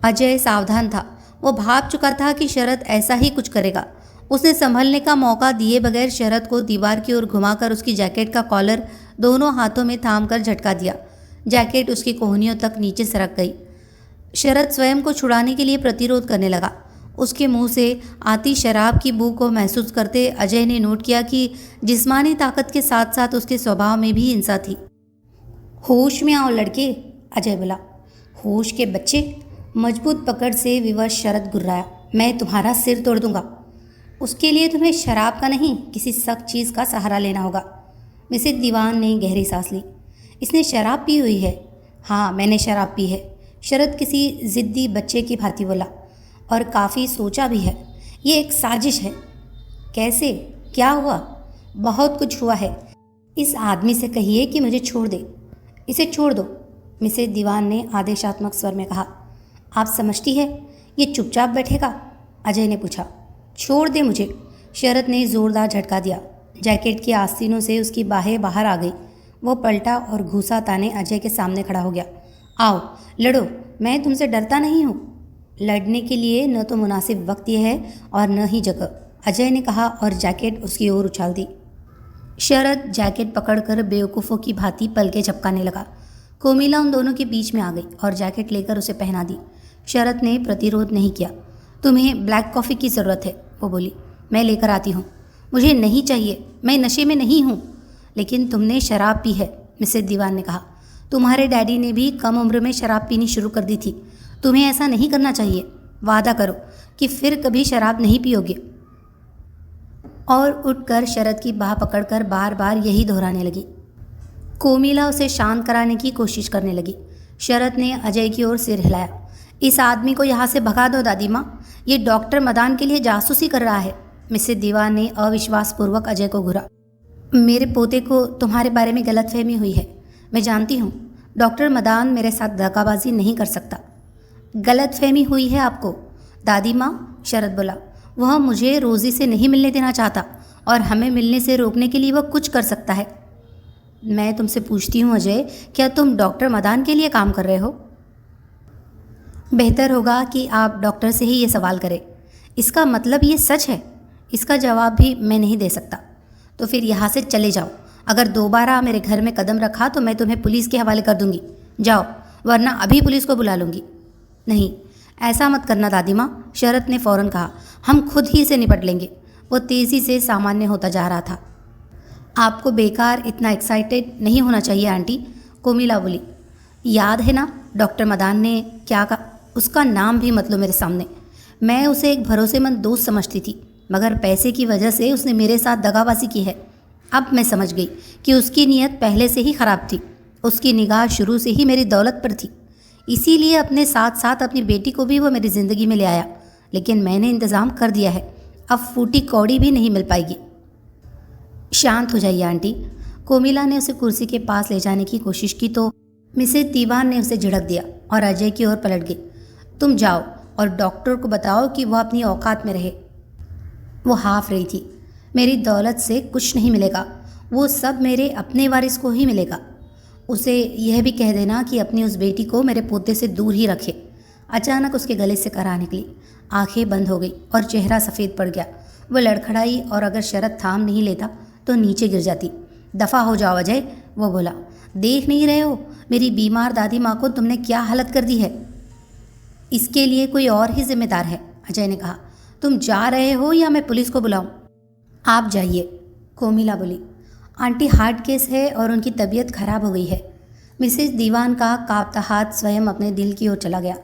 अजय सावधान था। वो भाप चुका था कि शरद ऐसा ही कुछ करेगा। उसने संभलने का मौका दिए बगैर शरद को दीवार की ओर घुमाकर उसकी जैकेट का कॉलर दोनों हाथों में थाम कर झटका दिया। जैकेट उसकी कोहनियों तक नीचे सरक गई। शरद स्वयं को छुड़ाने के लिए प्रतिरोध करने लगा। उसके मुंह से आती शराब की बू को महसूस करते अजय ने नोट किया कि जिस्मानी ताकत के साथ साथ उसके स्वभाव में भी हिंसा थी। होश में आओ लड़के, अजय बोला। होश के बच्चे? मजबूत पकड़ से विवश शरद गुर्राया। मैं तुम्हारा सिर तोड़ दूंगा। उसके लिए तुम्हें शराब का नहीं, किसी सख्त चीज़ का सहारा लेना होगा। मिसेज दीवान ने गहरी सांस ली। इसने शराब पी हुई है? हाँ, मैंने शराब पी है, शरद किसी ज़िद्दी बच्चे की भांति बोला। और काफ़ी सोचा भी है। ये एक साजिश है। कैसे? क्या हुआ? बहुत कुछ हुआ है। इस आदमी से कहिए कि मुझे छोड़ दे। इसे छोड़ दो, मिसेज दीवान ने आदेशात्मक स्वर में कहा। आप समझती है ये चुपचाप बैठेगा? अजय ने पूछा। छोड़ दे मुझे, शरद ने ज़ोरदार झटका दिया। जैकेट की आस्तीनों से उसकी बाहें बाहर आ गई। वो पलटा और घूसा ताने अजय के सामने खड़ा हो गया। आओ लड़ो, मैं तुमसे डरता नहीं हूँ। लड़ने के लिए न तो मुनासिब वक्त यह है और न ही जगह, अजय ने कहा और जैकेट उसकी ओर उछाल दी। शरद जैकेट पकड़कर बेवकूफ़ों की भांति पलके झपकाने लगा। कोमिला उन दोनों के बीच में आ गई और जैकेट लेकर उसे पहना दी। शरद ने प्रतिरोध नहीं किया। तुम्हें ब्लैक कॉफ़ी की ज़रूरत है, वो बोली। मैं लेकर आती हूँ। मुझे नहीं चाहिए, मैं नशे में नहीं हूँ। लेकिन तुमने शराब पी है, मिसेज दीवान ने कहा। तुम्हारे डैडी ने भी कम उम्र में शराब पीनी शुरू कर दी थी। तुम्हें ऐसा नहीं करना चाहिए। वादा करो कि फिर कभी शराब नहीं पियोगे। और उठकर शरद की बाह पकड़कर बार बार यही दोहराने लगी। कोमिला उसे शांत कराने की कोशिश करने लगी। शरद ने अजय की ओर सिर हिलाया। इस आदमी को यहाँ से भगा दो दादी माँ, ये डॉक्टर मदान के लिए जासूसी कर रहा है। मिसेज दीवान ने अविश्वासपूर्वक अजय को घूरा। मेरे पोते को तुम्हारे बारे में गलतफहमी हुई है। मैं जानती हूँ डॉक्टर मदान मेरे साथ धोखाबाजी नहीं कर सकता। गलतफहमी हुई है आपको दादी माँ, शरद बोला। वह मुझे रोज़ी से नहीं मिलने देना चाहता और हमें मिलने से रोकने के लिए वह कुछ कर सकता है। मैं तुमसे पूछती हूँ अजय, क्या तुम डॉक्टर मदान के लिए काम कर रहे हो? बेहतर होगा कि आप डॉक्टर से ही ये सवाल करें। इसका मतलब ये सच है? इसका जवाब भी मैं नहीं दे सकता। तो फिर यहाँ से चले जाओ। अगर दोबारा मेरे घर में कदम रखा तो मैं तुम्हें पुलिस के हवाले कर दूंगी। जाओ, वरना अभी पुलिस को बुला लूँगी। नहीं, ऐसा मत करना दादी माँ, शरद ने फ़ौरन कहा। हम खुद ही से निपट लेंगे। वो तेज़ी से सामान्य होता जा रहा था। आपको बेकार इतना एक्साइटेड नहीं होना चाहिए आंटी, कोमिला बोली। याद है ना डॉक्टर मदान ने क्या कहा? उसका नाम भी मत लो मेरे सामने। मैं उसे एक भरोसेमंद दोस्त समझती थी, मगर पैसे की वजह से उसने मेरे साथ दगाबाजी की है। अब मैं समझ गई कि उसकी नीयत पहले से ही खराब थी। उसकी निगाह शुरू से ही मेरी दौलत पर थी, इसीलिए अपने साथ साथ अपनी बेटी को भी वो मेरी ज़िंदगी में ले आया। लेकिन मैंने इंतज़ाम कर दिया है, अब फूटी कौड़ी भी नहीं मिल पाएगी। शांत हो जाइए आंटी। कोमिला ने उसे कुर्सी के पास ले जाने की कोशिश की तो मिसेज दीवान ने उसे झिड़क दिया और अजय की ओर पलट गई। तुम जाओ और डॉक्टर को बताओ कि वह अपनी औकात में रहे। वो हाँफ रही थी। मेरी दौलत से कुछ नहीं मिलेगा, वो सब मेरे अपने वारिस को ही मिलेगा। उसे यह भी कह देना कि अपनी उस बेटी को मेरे पोते से दूर ही रखे। अचानक उसके गले से कराह निकली, आंखें बंद हो गई और चेहरा सफ़ेद पड़ गया। वो लड़खड़ाई और अगर शरद थाम नहीं लेता तो नीचे गिर जाती। दफ़ा हो जाओ अजय, वो बोला। देख नहीं रहे हो मेरी बीमार दादी माँ को तुमने क्या हालत कर दी है? इसके लिए कोई और ही जिम्मेदार है, अजय ने कहा। तुम जा रहे हो या मैं पुलिस को बुलाऊं? आप जाइए, कोमिला बोली। आंटी हार्ट केस है और उनकी तबीयत खराब हो गई है। मिसेज दीवान का कांपता हाथ स्वयं अपने दिल की ओर चला गया।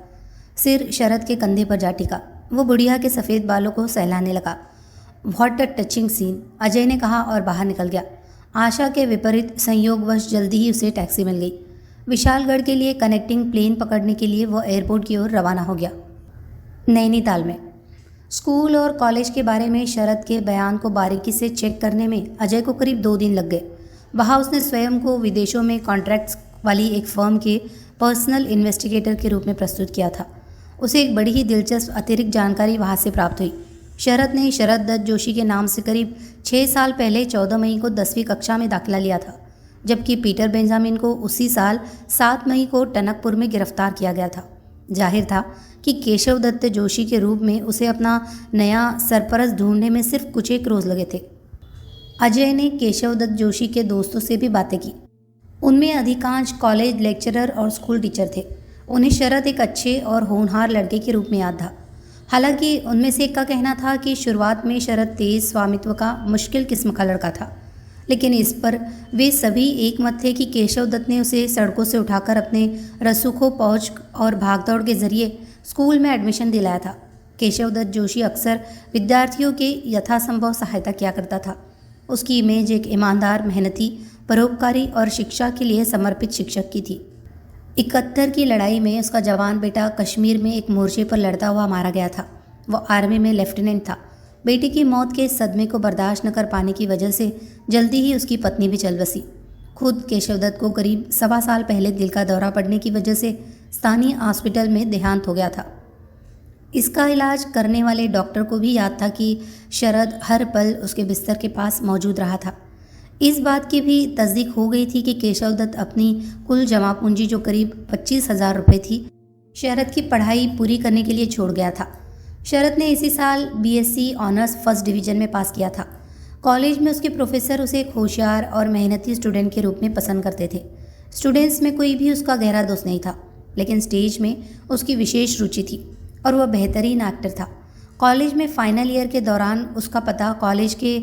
सिर शरद के कंधे पर जा टिका। वो बुढ़िया के सफ़ेद बालों को सहलाने लगा। What a touching scene, Ajay ने कहा और बाहर निकल गया। आशा के विपरीत संयोगवश जल्दी ही उसे टैक्सी मिल गई। विशालगढ़ के लिए कनेक्टिंग प्लेन पकड़ने के लिए वो एयरपोर्ट की ओर रवाना हो गया। नैनीताल में स्कूल और कॉलेज के बारे में शरद के बयान को बारीकी से चेक करने में अजय को करीब 2 दिन लग गए। वहाँ उसने स्वयं को विदेशों में कॉन्ट्रैक्ट्स वाली एक फर्म के पर्सनल इन्वेस्टिगेटर के रूप में प्रस्तुत किया था। उसे एक बड़ी ही दिलचस्प अतिरिक्त जानकारी वहाँ से प्राप्त हुई। शरद ने शरद दत्त जोशी के नाम से करीब 6 साल पहले 14 मई को 10वीं कक्षा में दाखिला लिया था, जबकि पीटर बेंजामिन को उसी साल 7 मई को टनकपुर में गिरफ्तार किया गया था। जाहिर था कि केशव दत्त जोशी के रूप में उसे अपना नया सरपरस्त ढूंढने में सिर्फ कुछ एक रोज़ लगे थे। अजय ने केशव दत्त जोशी के दोस्तों से भी बातें की। उनमें अधिकांश कॉलेज लेक्चरर और स्कूल टीचर थे। उन्हें शरद एक अच्छे और होनहार लड़के के रूप में याद था। हालांकि उनमें से एक का कहना था कि शुरुआत में शरद तेज स्वामित्व का मुश्किल किस्म का लड़का था, लेकिन इस पर वे सभी एक मत थे कि केशव दत्त ने उसे सड़कों से उठाकर अपने रसूखों पहुँच और भागदौड़ के जरिए स्कूल में एडमिशन दिलाया था। केशव दत्त जोशी अक्सर विद्यार्थियों के यथासंभव सहायता किया करता था। उसकी इमेज एक ईमानदार, मेहनती, परोपकारी और शिक्षा के लिए समर्पित शिक्षक की थी। 71 की लड़ाई में उसका जवान बेटा कश्मीर में एक मोर्चे पर लड़ता हुआ मारा गया था। वो आर्मी में लेफ्टिनेंट था। बेटी की मौत के सदमे को बर्दाश्त न कर पाने की वजह से जल्दी ही उसकी पत्नी भी चल बसी। खुद केशव दत्त को करीब 1.25 साल पहले दिल का दौरा पड़ने की वजह से स्थानीय हॉस्पिटल में देहांत हो गया था। इसका इलाज करने वाले डॉक्टर को भी याद था कि शरद हर पल उसके बिस्तर के पास मौजूद रहा था। इस बात की भी तस्दीक हो गई थी कि केशव दत्त अपनी कुल जमा पूंजी, जो करीब 25,000 रुपये थी, शरद की पढ़ाई पूरी करने के लिए छोड़ गया था। शरद ने इसी साल बीएससी ऑनर्स फर्स्ट डिवीज़न में पास किया था। कॉलेज में उसके प्रोफेसर उसे एक होशियार और मेहनती स्टूडेंट के रूप में पसंद करते थे। स्टूडेंट्स में कोई भी उसका गहरा दोस्त नहीं था, लेकिन स्टेज में उसकी विशेष रुचि थी और वह बेहतरीन एक्टर था। कॉलेज में फाइनल ईयर के दौरान उसका पता कॉलेज के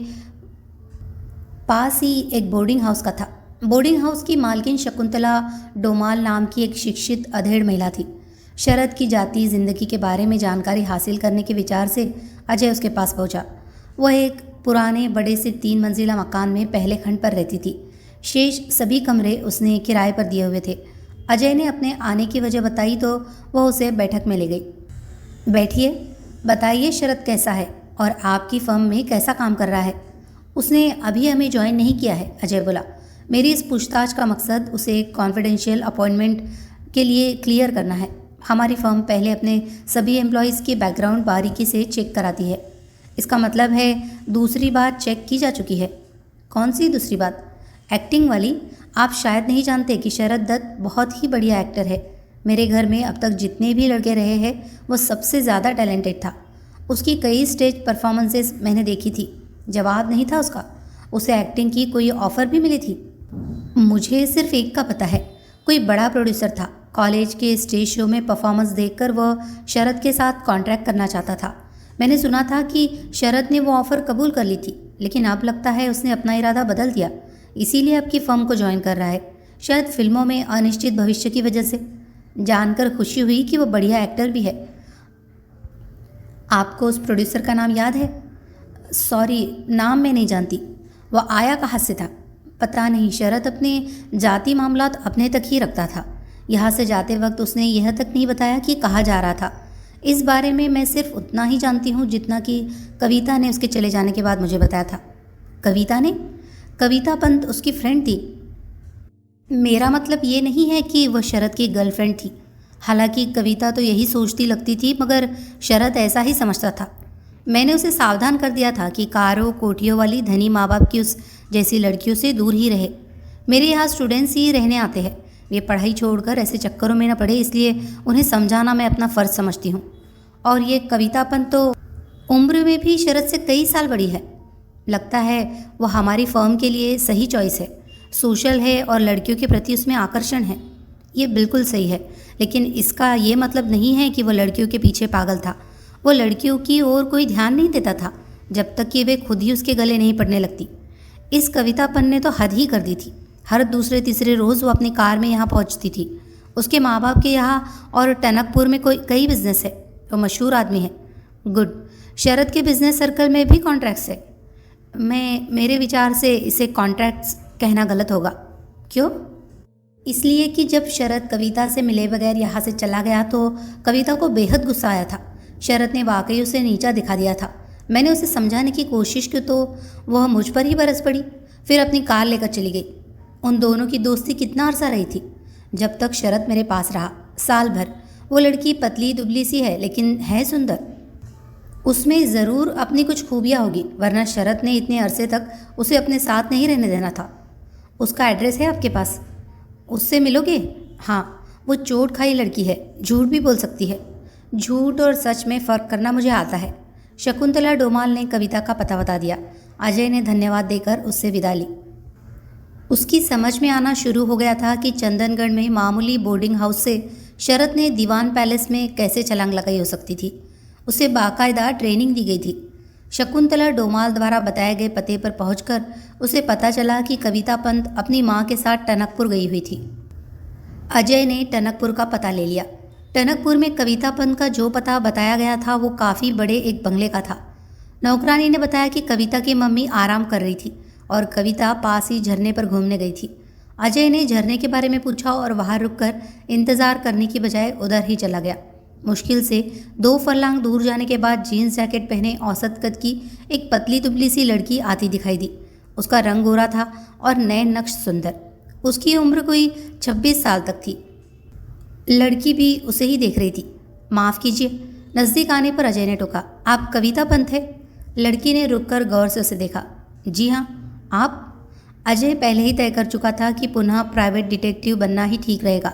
पास ही एक बोर्डिंग हाउस का था। बोर्डिंग हाउस की मालकिन शकुंतला डोमाल नाम की एक शिक्षित अधेड़ महिला थी। शरद की जाती जिंदगी के बारे में जानकारी हासिल करने के विचार से अजय उसके पास पहुंचा। वह एक पुराने बड़े से 3 मंजिला मकान में पहले खंड पर रहती थी। शेष सभी कमरे उसने किराए पर दिए हुए थे। अजय ने अपने आने की वजह बताई तो वह उसे बैठक में ले गई। बैठिए, बताइए शरद कैसा है और आपकी फर्म में कैसा काम कर रहा है? उसने अभी हमें ज्वाइन नहीं किया है, अजय बोला। मेरी इस पूछताछ का मकसद उसे एक कॉन्फिडेंशियल अपॉइंटमेंट के लिए क्लियर करना है। हमारी फर्म पहले अपने सभी एम्प्लॉयज़ की बैकग्राउंड बारीकी से चेक कराती है। इसका मतलब है दूसरी बार चेक की जा चुकी है। कौन सी दूसरी बात? एक्टिंग वाली। आप शायद नहीं जानते कि शरद दत्त बहुत ही बढ़िया एक्टर है। मेरे घर में अब तक जितने भी लड़के रहे हैं वो सबसे ज़्यादा टैलेंटेड था। उसकी कई स्टेज परफॉर्मेंसेस मैंने देखी थी। जवाब नहीं था उसका। उसे एक्टिंग की कोई ऑफ़र भी मिली थी? मुझे सिर्फ एक का पता है, कोई बड़ा प्रोड्यूसर था। कॉलेज के स्टेज शो में परफॉर्मेंस देखकर वह शरद के साथ कॉन्ट्रैक्ट करना चाहता था। मैंने सुना था कि शरद ने वो ऑफ़र कबूल कर ली थी, लेकिन अब लगता है उसने अपना इरादा बदल दिया, इसीलिए आपकी फर्म को ज्वाइन कर रहा है। शायद फिल्मों में अनिश्चित भविष्य की वजह से। जानकर खुशी हुई कि वो बढ़िया एक्टर भी है। आपको उस प्रोड्यूसर का नाम याद है? सॉरी, नाम मैं नहीं जानती। वह आया कहाँ से था? पता नहीं। शरद अपने जाति मामलात अपने तक ही रखता था। यहाँ से जाते वक्त उसने यह तक नहीं बताया कि कहाँ जा रहा था। इस बारे में मैं सिर्फ उतना ही जानती हूँ जितना कि कविता ने उसके चले जाने के बाद मुझे बताया था। कविता ने? कविता पंत उसकी फ्रेंड थी। मेरा मतलब ये नहीं है कि वह शरद की गर्लफ्रेंड थी। हालांकि कविता तो यही सोचती लगती थी, मगर शरद ऐसा ही समझता था। मैंने उसे सावधान कर दिया था कि कारों कोठियों वाली धनी माँ बाप की उस जैसी लड़कियों से दूर ही रहे। मेरे यहाँ स्टूडेंट्स ही रहने आते हैं। वे पढ़ाई छोड़कर ऐसे चक्करों में न पड़े, इसलिए उन्हें समझाना मैं अपना फ़र्ज समझती हूँ। और ये कवितापन तो उम्र में भी शरद से कई साल बड़ी है। लगता है वो हमारी फर्म के लिए सही चॉइस है। सोशल है और लड़कियों के प्रति उसमें आकर्षण है। ये बिल्कुल सही है, लेकिन इसका ये मतलब नहीं है कि वो लड़कियों के पीछे पागल था। वो लड़कियों की ओर कोई ध्यान नहीं देता था जब तक कि वे खुद ही उसके गले नहीं पड़ने लगती। इस कवितापन ने तो हद ही कर दी थी। हर दूसरे तीसरे रोज़ वो अपनी कार में यहाँ पहुँचती थी। उसके माँ बाप के यहाँ और टनकपुर में कई बिजनेस है। वो मशहूर आदमी है। गुड। शरद के बिजनेस सर्कल में भी कॉन्ट्रैक्ट्स है। मेरे विचार से इसे कॉन्ट्रैक्ट्स कहना गलत होगा। क्यों? इसलिए कि जब शरद कविता से मिले बगैर यहाँ से चला गया तो कविता को बेहद गुस्सा आया था। शरद ने वाकई उसे नीचा दिखा दिया था। मैंने उसे समझाने की कोशिश की तो वह मुझ पर ही बरस पड़ी, फिर अपनी कार लेकर चली गई। उन दोनों की दोस्ती कितना अरसा रही थी? जब तक शरद मेरे पास रहा, साल भर। वो लड़की पतली दुबली सी है, लेकिन है सुंदर। उसमें ज़रूर अपनी कुछ खूबियाँ होगी, वरना शरद ने इतने अरसे तक उसे अपने साथ नहीं रहने देना था। उसका एड्रेस है आपके पास? उससे मिलोगे? हाँ, वो चोट खाई लड़की है, झूठ भी बोल सकती है। झूठ और सच में फ़र्क करना मुझे आता है। शकुंतला डोमाल ने कविता का पता बता दिया। अजय ने धन्यवाद देकर उससे विदा ली। उसकी समझ में आना शुरू हो गया था कि चंदनगढ़ में मामूली बोर्डिंग हाउस से शरद ने दीवान पैलेस में कैसे छलांग लगाई हो सकती थी। उसे बाकायदा ट्रेनिंग दी गई थी। शकुंतला डोमाल द्वारा बताए गए पते पर पहुंचकर उसे पता चला कि कविता पंत अपनी मां के साथ टनकपुर गई हुई थी। अजय ने टनकपुर का पता ले लिया। टनकपुर में कविता पंत का जो पता बताया गया था वो काफ़ी बड़े एक बंगले का था। नौकरानी ने बताया कि कविता की मम्मी आराम कर रही थी और कविता पास ही झरने पर घूमने गई थी। अजय ने झरने के बारे में पूछा और वहां रुककर इंतज़ार करने की बजाय उधर ही चला गया। मुश्किल से 2 फरलांग दूर जाने के बाद जीन्स जैकेट पहने औसत कद की एक पतली दुबली सी लड़की आती दिखाई दी। उसका रंग गोरा था और नैन नक्श सुंदर। उसकी उम्र कोई 26 साल तक थी। लड़की भी उसे ही देख रही थी। माफ़ कीजिए। नज़दीक आने पर अजय ने टोका, आप कविता पंत है? लड़की ने रुककर गौर से उसे देखा। जी हाँ, आप? अजय पहले ही तय कर चुका था कि पुनः प्राइवेट डिटेक्टिव बनना ही ठीक रहेगा।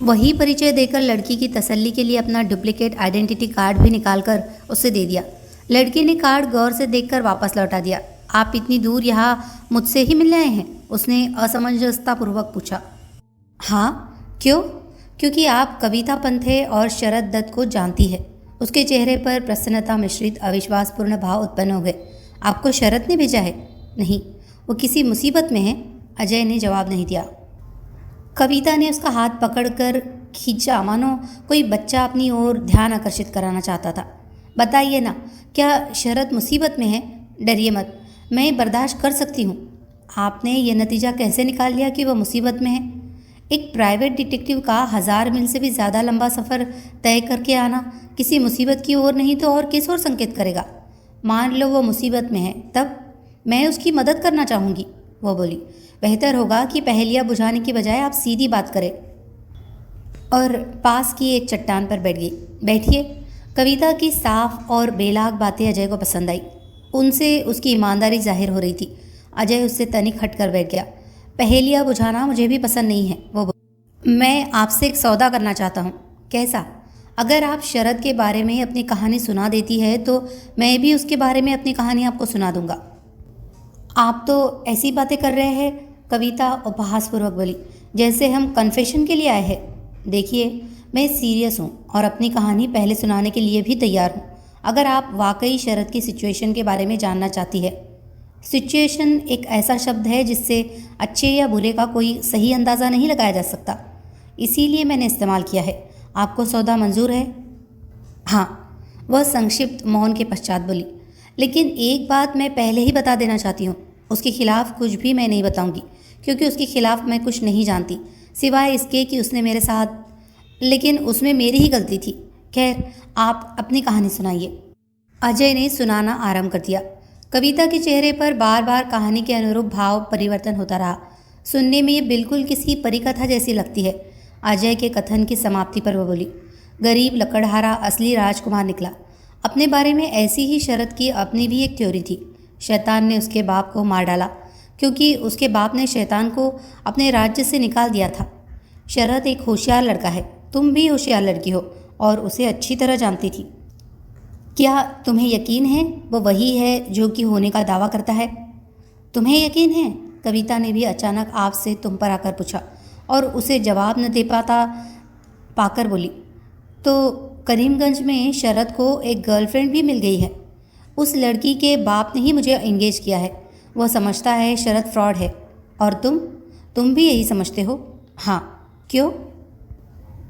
वही परिचय देकर लड़की की तसल्ली के लिए अपना डुप्लीकेट आइडेंटिटी कार्ड भी निकालकर उसे दे दिया। लड़की ने कार्ड गौर से देखकर वापस लौटा दिया। आप इतनी दूर यहाँ मुझसे ही मिलने आए हैं? उसने असमंजसतापूर्वक पूछा। हाँ, क्यों? क्योंकि आप कविता पंत है और शरद दत्त को जानती है। उसके चेहरे पर प्रसन्नता मिश्रित अविश्वासपूर्ण भाव उत्पन्न हो गए। आपको शरद ने भेजा है? नहीं, वो किसी मुसीबत में है। अजय ने जवाब नहीं दिया। कविता ने उसका हाथ पकड़कर खींचा, मानो कोई बच्चा अपनी ओर ध्यान आकर्षित कराना चाहता था। बताइए ना, क्या शरद मुसीबत में है? डरिए मत, मैं बर्दाश्त कर सकती हूँ। आपने ये नतीजा कैसे निकाल लिया कि वह मुसीबत में है? एक प्राइवेट डिटेक्टिव का 1000 मील से भी ज़्यादा लंबा सफ़र तय करके आना किसी मुसीबत की ओर नहीं तो और किस ओर संकेत करेगा? मान लो वो मुसीबत में है, तब मैं उसकी मदद करना चाहूँगी। वो बोली, बेहतर होगा कि पहेलियाँ बुझाने की बजाय आप सीधी बात करें। और पास की एक चट्टान पर बैठ गई। बैठिए। कविता की साफ और बेलाग बातें अजय को पसंद आई। उनसे उसकी ईमानदारी जाहिर हो रही थी। अजय उससे तनिक हटकर बैठ गया। पहेलियाँ बुझाना मुझे भी पसंद नहीं है। वो बोली, मैं आपसे एक सौदा करना चाहता हूँ। कैसा? अगर आप शरद के बारे में अपनी कहानी सुना देती है तो मैं भी उसके बारे में अपनी कहानी आपको सुना दूंगा। आप तो ऐसी बातें कर रहे हैं, कविता उपहासपूर्वक बोली, जैसे हम कन्फेशन के लिए आए हैं। देखिए, मैं सीरियस हूँ और अपनी कहानी पहले सुनाने के लिए भी तैयार हूँ, अगर आप वाकई शरद की सिचुएशन के बारे में जानना चाहती है। सिचुएशन एक ऐसा शब्द है जिससे अच्छे या बुरे का कोई सही अंदाज़ा नहीं लगाया जा सकता, इसीलिए मैंने इस्तेमाल किया है। आपको सौदा मंजूर है? हाँ। वह संक्षिप्त मौन के पश्चात बोली, लेकिन एक बात मैं पहले ही बता देना चाहती हूँ, उसके खिलाफ कुछ भी मैं नहीं बताऊंगी, क्योंकि उसके खिलाफ मैं कुछ नहीं जानती सिवाय इसके कि उसने मेरे साथ, लेकिन उसमें मेरी ही गलती थी। खैर, आप अपनी कहानी सुनाइए। अजय ने सुनाना आरंभ कर दिया। कविता के चेहरे पर बार बार कहानी के अनुरूप भाव परिवर्तन होता रहा। सुनने में ये बिल्कुल किसी परिकथा जैसी लगती है। अजय के कथन की समाप्ति पर वह बोली, गरीब लकड़हारा असली राजकुमार निकला। अपने बारे में ऐसी ही शरद की अपनी भी एक थ्योरी थी। शैतान ने उसके बाप को मार डाला क्योंकि उसके बाप ने शैतान को अपने राज्य से निकाल दिया था। शरद एक होशियार लड़का है, तुम भी होशियार लड़की हो और उसे अच्छी तरह जानती थी। क्या तुम्हें यकीन है वो वही है जो कि होने का दावा करता है? तुम्हें यकीन है? कविता ने भी अचानक आप से तुम पर आकर पूछा और उसे जवाब न दे पाकर बोली, तो करीमगंज में शरद को एक गर्लफ्रेंड भी मिल गई है। उस लड़की के बाप ने ही मुझे एंगेज किया है। वह समझता है शरद फ्रॉड है। और तुम भी यही समझते हो? हाँ। क्यों?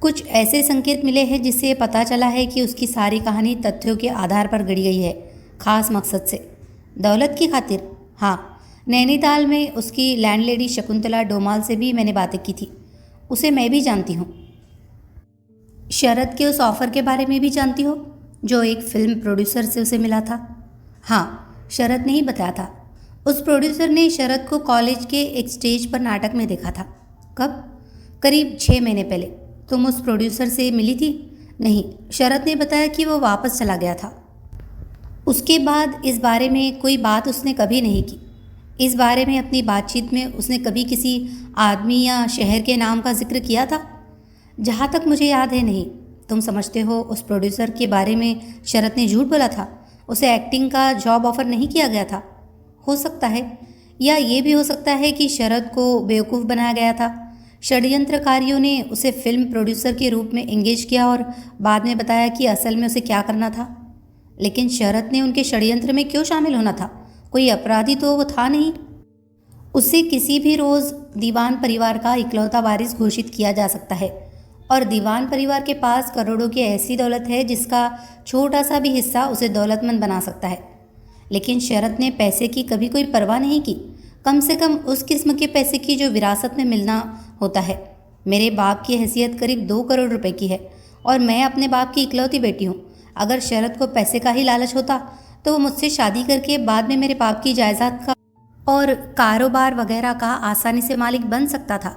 कुछ ऐसे संकेत मिले हैं जिससे पता चला है कि उसकी सारी कहानी तथ्यों के आधार पर गढ़ी गई है, खास मकसद से। दौलत की खातिर? हाँ। नैनीताल में उसकी लैंडलेडी शकुंतला डोमाल से भी मैंने बातें की थी। उसे मैं भी जानती हूँ। शरद के उस ऑफ़र के बारे में भी जानती हो जो एक फिल्म प्रोड्यूसर से उसे मिला था? हाँ, शरद ने ही बताया था। उस प्रोड्यूसर ने शरद को कॉलेज के एक स्टेज पर नाटक में देखा था। कब? करीब 6 महीने पहले। तुम उस प्रोड्यूसर से मिली थी? नहीं, शरद ने बताया कि वो वापस चला गया था। उसके बाद इस बारे में कोई बात उसने कभी नहीं की। इस बारे में अपनी बातचीत में उसने कभी किसी आदमी या शहर के नाम का जिक्र किया था? जहाँ तक मुझे याद है नहीं। तुम समझते हो उस प्रोड्यूसर के बारे में शरद ने झूठ बोला था? उसे एक्टिंग का जॉब ऑफर नहीं किया गया था? हो सकता है, या ये भी हो सकता है कि शरद को बेवकूफ़ बनाया गया था। षड्यंत्रकारियों ने उसे फिल्म प्रोड्यूसर के रूप में एंगेज किया और बाद में बताया कि असल में उसे क्या करना था। लेकिन शरद ने उनके षड्यंत्र में क्यों शामिल होना था? कोई अपराधी तो वो था नहीं। उसे किसी भी रोज़ दीवान परिवार का इकलौता वारिस घोषित किया जा सकता है और दीवान परिवार के पास करोड़ों की ऐसी दौलत है जिसका छोटा सा भी हिस्सा उसे दौलतमंद बना सकता है। लेकिन शरद ने पैसे की कभी कोई परवाह नहीं की, कम से कम उस किस्म के पैसे की जो विरासत में मिलना होता है। मेरे बाप की हैसियत करीब 2 करोड़ रुपए की है और मैं अपने बाप की इकलौती बेटी हूँ। अगर शरद को पैसे का ही लालच होता तो वो मुझसे शादी करके बाद में मेरे बाप की जायदाद का और कारोबार वगैरह का आसानी से मालिक बन सकता था।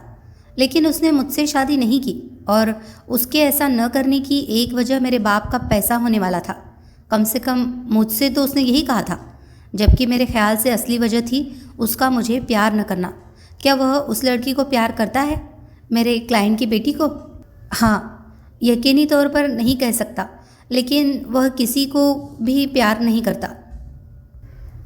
लेकिन उसने मुझसे शादी नहीं की और उसके ऐसा न करने की एक वजह मेरे बाप का पैसा होने वाला था। कम से कम मुझसे तो उसने यही कहा था, जबकि मेरे ख्याल से असली वजह थी उसका मुझे प्यार न करना। क्या वह उस लड़की को प्यार करता है, मेरे क्लाइंट की बेटी को? हाँ, यकीनी तौर पर नहीं कह सकता, लेकिन वह किसी को भी प्यार नहीं करता।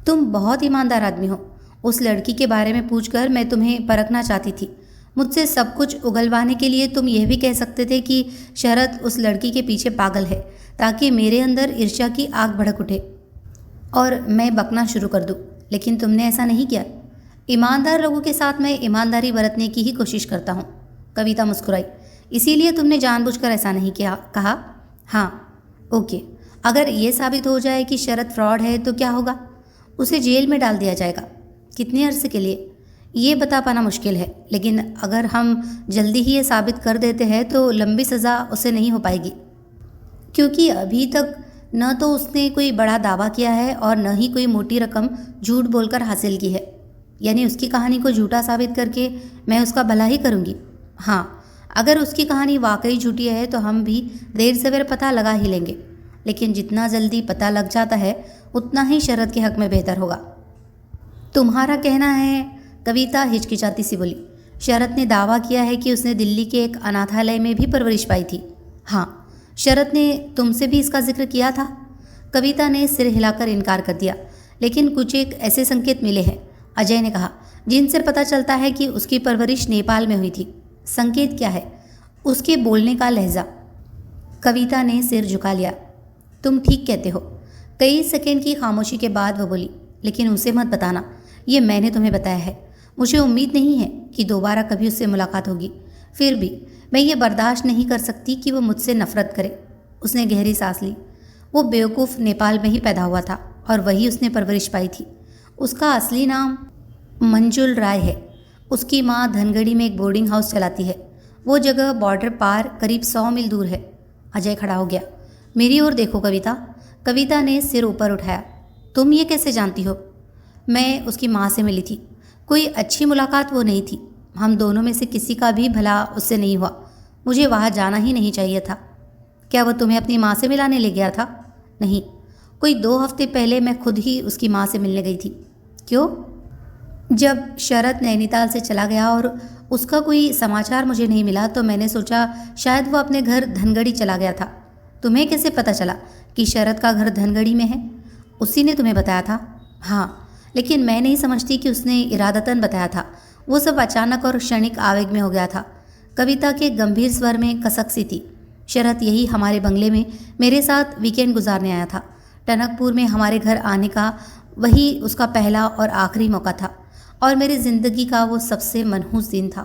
तुम बहुत ईमानदार आदमी हो। उस लड़की के बारे में पूछकर मैं तुम्हें परखना चाहती थी। मुझसे सब कुछ उगलवाने के लिए तुम यह भी कह सकते थे कि शरद उस लड़की के पीछे पागल है, ताकि मेरे अंदर ईर्ष्या की आग भड़क उठे और मैं बकना शुरू कर दूं। लेकिन तुमने ऐसा नहीं किया। ईमानदार लोगों के साथ मैं ईमानदारी बरतने की ही कोशिश करता हूँ। कविता मुस्कुराई। इसीलिए तुमने जानबूझकर ऐसा नहीं किया कहा? हाँ। ओके, अगर ये साबित हो जाए कि शरद फ्रॉड है तो क्या होगा? उसे जेल में डाल दिया जाएगा। कितने अरसे के लिए ये बता पाना मुश्किल है, लेकिन अगर हम जल्दी ही ये साबित कर देते हैं तो लंबी सज़ा उसे नहीं हो पाएगी, क्योंकि अभी तक न तो उसने कोई बड़ा दावा किया है और न ही कोई मोटी रकम झूठ बोलकर हासिल की है। यानी उसकी कहानी को झूठा साबित करके मैं उसका भला ही करूँगी। हाँ, अगर उसकी कहानी वाकई झूठी है तो हम भी देर सवेर पता लगा ही लेंगे, लेकिन जितना जल्दी पता लग जाता है उतना ही शरद के हक में बेहतर होगा। तुम्हारा कहना है? कविता हिचकिचाती सी बोली। शरद ने दावा किया है कि उसने दिल्ली के एक अनाथालय में भी परवरिश पाई थी। हाँ, शरद ने तुमसे भी इसका जिक्र किया था? कविता ने सिर हिलाकर इनकार कर दिया। लेकिन कुछ एक ऐसे संकेत मिले हैं, अजय ने कहा, जिनसे पता चलता है कि उसकी परवरिश नेपाल में हुई थी। संकेत क्या है? उसके बोलने का लहजा। कविता ने सिर झुका लिया। तुम ठीक कहते हो। कई सेकंड की खामोशी के बाद वह बोली, लेकिन उसे मत बताना, ये मैंने तुम्हें बताया है। मुझे उम्मीद नहीं है कि दोबारा कभी उससे मुलाकात होगी। फिर भी मैं ये बर्दाश्त नहीं कर सकती कि वो मुझसे नफरत करे। उसने गहरी सांस ली। वो बेवकूफ़ नेपाल में ही पैदा हुआ था और वही उसने परवरिश पाई थी। उसका असली नाम मंजुल राय है। उसकी माँ धनगढ़ी में एक बोर्डिंग हाउस चलाती है। वो जगह बॉर्डर पार करीब 100 मील दूर है। अजय खड़ा हो गया। मेरी ओर देखो कविता। कविता ने सिर ऊपर उठाया। तुम ये कैसे जानती हो? मैं उसकी माँ से मिली थी। कोई अच्छी मुलाकात वो नहीं थी। हम दोनों में से किसी का भी भला उससे नहीं हुआ। मुझे वहाँ जाना ही नहीं चाहिए था। क्या वो तुम्हें अपनी माँ से मिलाने ले गया था? नहीं, कोई 2 हफ्ते पहले मैं खुद ही उसकी माँ से मिलने गई थी। क्यों? जब शरद नैनीताल से चला गया और उसका कोई समाचार मुझे नहीं मिला तो मैंने सोचा शायद वो अपने घर धनगढ़ी चला गया था। तुम्हें कैसे पता चला कि शरद का घर धनगढ़ी में है? उसी ने तुम्हें बताया था? हाँ, लेकिन मैं नहीं समझती कि उसने इरादतन बताया था। वो सब अचानक और क्षणिक आवेग में हो गया था। कविता के गंभीर स्वर में कसक सी थी। शरद यही हमारे बंगले में मेरे साथ वीकेंड गुजारने आया था। टनकपुर में हमारे घर आने का वही उसका पहला और आखिरी मौका था और मेरी ज़िंदगी का वो सबसे मनहूस दिन था।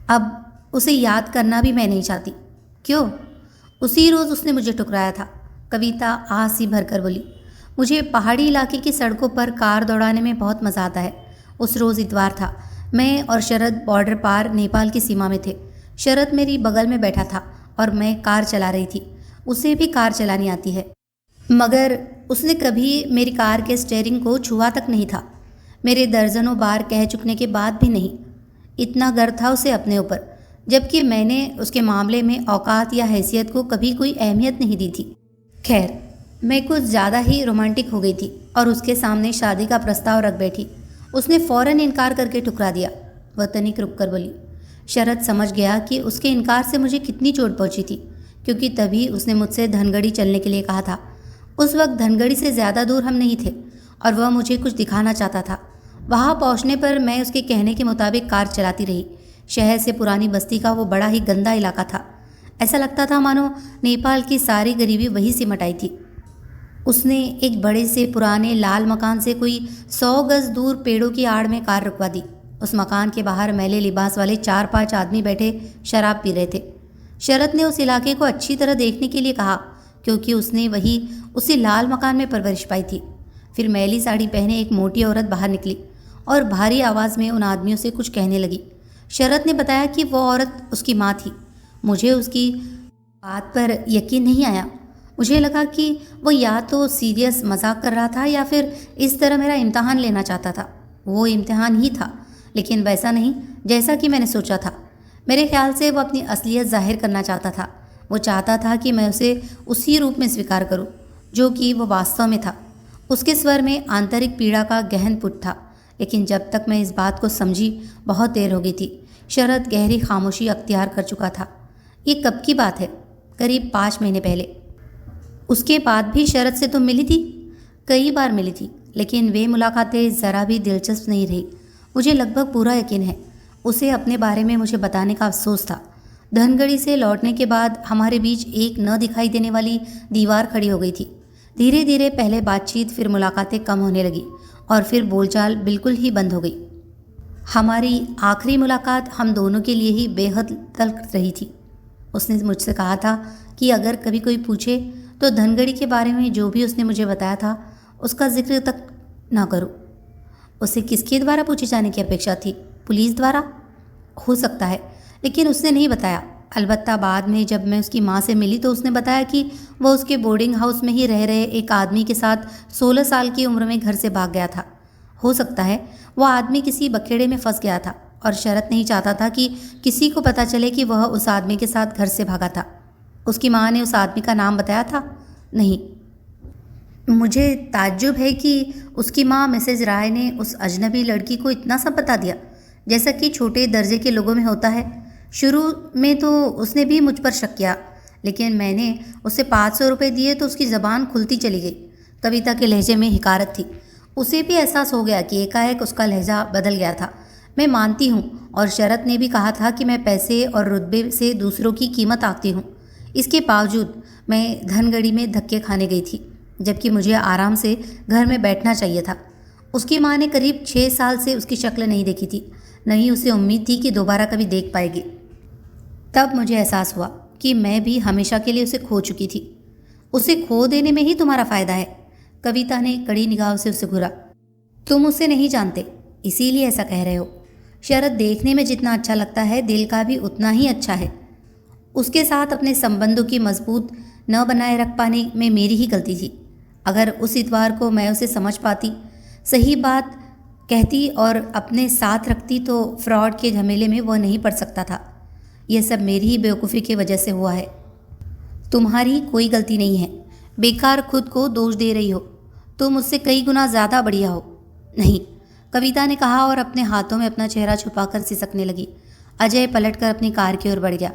अब उसे याद करना भी मैं नहीं चाहती। क्यों? उसी रोज़ उसने मुझे ठुकराया था। कविता आह भर कर बोली। मुझे पहाड़ी इलाके की सड़कों पर कार दौड़ाने में बहुत मज़ा आता है। उस रोज़ इतवार था। मैं और शरद बॉर्डर पार नेपाल की सीमा में थे। शरद मेरी बगल में बैठा था और मैं कार चला रही थी। उसे भी कार चलानी आती है, मगर उसने कभी मेरी कार के स्टीयरिंग को छुआ तक नहीं था। मेरे दर्जनों बार कह चुकने के बाद भी नहीं। इतना गर्व था उसे अपने ऊपर, जबकि मैंने उसके मामले में औकात या हैसियत को कभी कोई अहमियत नहीं दी थी। खैर, मैं कुछ ज़्यादा ही रोमांटिक हो गई थी और उसके सामने शादी का प्रस्ताव रख बैठी। उसने फ़ौरन इनकार करके ठुकरा दिया। वह तनिक रुक कर बोली। शरद समझ गया कि उसके इनकार से मुझे कितनी चोट पहुंची थी, क्योंकि तभी उसने मुझसे धनगढ़ी चलने के लिए कहा था। उस वक्त धनगढ़ी से ज़्यादा दूर हम नहीं थे और वह मुझे कुछ दिखाना चाहता था। वहाँ पहुँचने पर मैं उसके कहने के मुताबिक कार चलाती रही। शहर से पुरानी बस्ती का वो बड़ा ही गंदा इलाका था। ऐसा लगता था मानो नेपाल की सारी गरीबी वहीं सिमट आई थी। उसने एक बड़े से पुराने लाल मकान से कोई 100 गज दूर पेड़ों की आड़ में कार रुकवा दी। उस मकान के बाहर मैले लिबास वाले 4-5 आदमी बैठे शराब पी रहे थे। शरद ने उस इलाके को अच्छी तरह देखने के लिए कहा, क्योंकि उसने वही उसी लाल मकान में परवरिश पाई थी। फिर मैली साड़ी पहने एक मोटी औरत बाहर निकली और भारी आवाज़ में उन आदमियों से कुछ कहने लगी। शरद ने बताया कि वो औरत उसकी माँ थी। मुझे उसकी बात पर यकीन नहीं आया। मुझे लगा कि वो या तो सीरियस मजाक कर रहा था या फिर इस तरह मेरा इम्तहान लेना चाहता था। वो इम्तहान ही था, लेकिन वैसा नहीं जैसा कि मैंने सोचा था। मेरे ख्याल से वो अपनी असलियत जाहिर करना चाहता था। वो चाहता था कि मैं उसे उसी रूप में स्वीकार करूं, जो कि वो वास्तव में था। उसके स्वर में आंतरिक पीड़ा का गहन पुट था, लेकिन जब तक मैं इस बात को समझी बहुत देर हो गई थी। शरद गहरी खामोशी अख्तियार कर चुका था। ये कब की बात है? करीब 5 महीने पहले। उसके बाद भी शरद से तुम मिली थी? कई बार मिली थी, लेकिन वे मुलाकातें ज़रा भी दिलचस्प नहीं रही। मुझे लगभग पूरा यकीन है उसे अपने बारे में मुझे बताने का अफसोस था। धनगढ़ी से लौटने के बाद हमारे बीच एक न दिखाई देने वाली दीवार खड़ी हो गई थी। धीरे धीरे पहले बातचीत, फिर मुलाकातें कम होने लगी और फिर बोलचाल बिल्कुल ही बंद हो गई। हमारी आखिरी मुलाकात हम दोनों के लिए ही बेहद तल्ख रही थी। उसने मुझसे कहा था कि अगर कभी कोई पूछे तो धनगढ़ी के बारे में जो भी उसने मुझे बताया था उसका जिक्र तक ना करूं। उसे किसके द्वारा पूछे जाने की अपेक्षा थी? पुलिस द्वारा? हो सकता है, लेकिन उसने नहीं बताया। अलबत्ता बाद में जब मैं उसकी माँ से मिली तो उसने बताया कि वह उसके बोर्डिंग हाउस में ही रह रहे एक आदमी के साथ 16 साल की उम्र में घर से भाग गया था। हो सकता है वह आदमी किसी बखेड़े में फंस गया था और शरद नहीं चाहता था कि किसी को पता चले कि वह उस आदमी के साथ घर से भागा था। उसकी माँ ने उस आदमी का नाम बताया था? नहीं। मुझे ताज्जुब है कि उसकी माँ मिसेज राय ने उस अजनबी लड़की को इतना सब बता दिया, जैसा कि छोटे दर्जे के लोगों में होता है। शुरू में तो उसने भी मुझ पर शक किया, लेकिन मैंने उसे 500 रुपये दिए तो उसकी ज़बान खुलती चली गई। कविता के लहजे में हिकारत थी। उसे भी एहसास हो गया कि एकाएक उसका लहजा बदल गया था। मैं मानती हूँ, और शरद ने भी कहा था कि मैं पैसे और रुतबे से दूसरों की कीमत आंकती हूँ। इसके बावजूद मैं धनगढ़ी में धक्के खाने गई थी, जबकि मुझे आराम से घर में बैठना चाहिए था। उसकी माँ ने करीब 6 साल से उसकी शक्ल नहीं देखी थी, नहीं उसे उम्मीद थी कि दोबारा कभी देख पाएगी। तब मुझे एहसास हुआ कि मैं भी हमेशा के लिए उसे खो चुकी थी। उसे खो देने में ही तुम्हारा फायदा है। कविता ने कड़ी निगाह से उसे घूरा। तुम उसे नहीं जानते, इसीलिए ऐसा कह रहे हो। शरद देखने में जितना अच्छा लगता है, दिल का भी उतना ही अच्छा है। उसके साथ अपने संबंधों की मजबूत न बनाए रख पाने में मेरी ही गलती थी। अगर उस इतवार को मैं उसे समझ पाती, सही बात कहती और अपने साथ रखती तो फ्रॉड के झमेले में वह नहीं पड़ सकता था। यह सब मेरी ही बेवकूफ़ी की वजह से हुआ है। तुम्हारी कोई गलती नहीं है। बेकार खुद को दोष दे रही हो। तुम मुझसे कई गुना ज़्यादा बढ़िया हो। नहीं, कविता ने कहा और अपने हाथों में अपना चेहरा छुपाकर सिसकने लगी। अजय पलटकर अपनी कार की ओर बढ़ गया।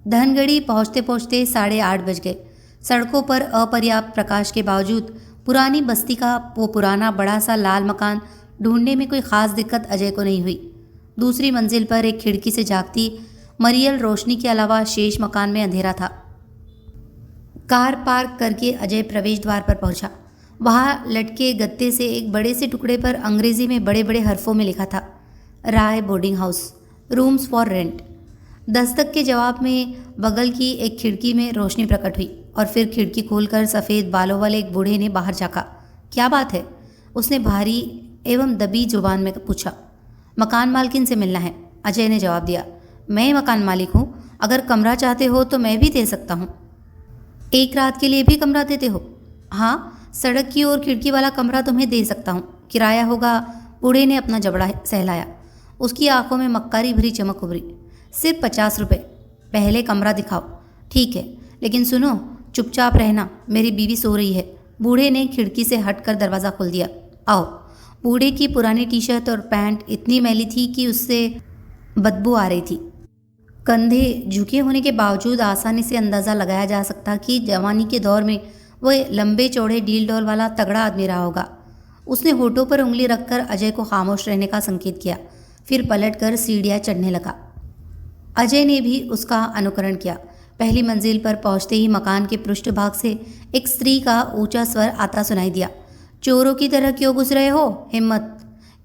धनगढ़ी पहुंचते पहुंचते 8:30 बज गए। सड़कों पर अपर्याप्त प्रकाश के बावजूद पुरानी बस्ती का वो पुराना बड़ा सा लाल मकान ढूंढने में कोई खास दिक्कत अजय को नहीं हुई। दूसरी मंजिल पर एक खिड़की से झांकती मरियल रोशनी के अलावा शेष मकान में अंधेरा था। कार पार्क करके अजय प्रवेश द्वार पर पहुंचा। वहाँ लटके गत्ते से एक बड़े से टुकड़े पर अंग्रेजी में बड़े बड़े हरफों में लिखा था, Rai boarding house, rooms for rent. दस्तक के जवाब में बगल की एक खिड़की में रोशनी प्रकट हुई और फिर खिड़की खोलकर सफ़ेद बालों वाले एक बूढ़े ने बाहर झाँका। क्या बात है? उसने भारी एवं दबी जुबान में पूछा। मकान मालकिन से मिलना है, अजय ने जवाब दिया। मैं मकान मालिक हूँ, अगर कमरा चाहते हो तो मैं भी दे सकता हूँ। एक रात के लिए भी कमरा देते हो? हाँ, सड़क की ओर खिड़की वाला कमरा तुम्हें दे सकता हूँ। किराया होगा? बूढ़े ने अपना जबड़ा सहलाया। उसकी आंखों में मक्कारी भरी चमक उभरी। सिर्फ 50 रुपये। पहले कमरा दिखाओ। ठीक है, लेकिन सुनो, चुपचाप रहना, मेरी बीवी सो रही है। बूढ़े ने खिड़की से हटकर दरवाज़ा खोल दिया। आओ। बूढ़े की पुरानी टी शर्ट और पैंट इतनी मैली थी कि उससे बदबू आ रही थी। कंधे झुके होने के बावजूद आसानी से अंदाज़ा लगाया जा सकता कि जवानी के दौर में वह लंबे चौड़े डील डॉल वाला तगड़ा आदमी रहा होगा। उसने होठों पर उंगली रखकर अजय को खामोश रहने का संकेत किया, फिर पलटकर सीढ़ियाँ चढ़ने लगा। अजय ने भी उसका अनुकरण किया। पहली मंजिल पर पहुंचते ही मकान के पृष्ठभाग से एक स्त्री का ऊंचा स्वर आता सुनाई दिया। चोरों की तरह क्यों घुस रहे हो? हिम्मत!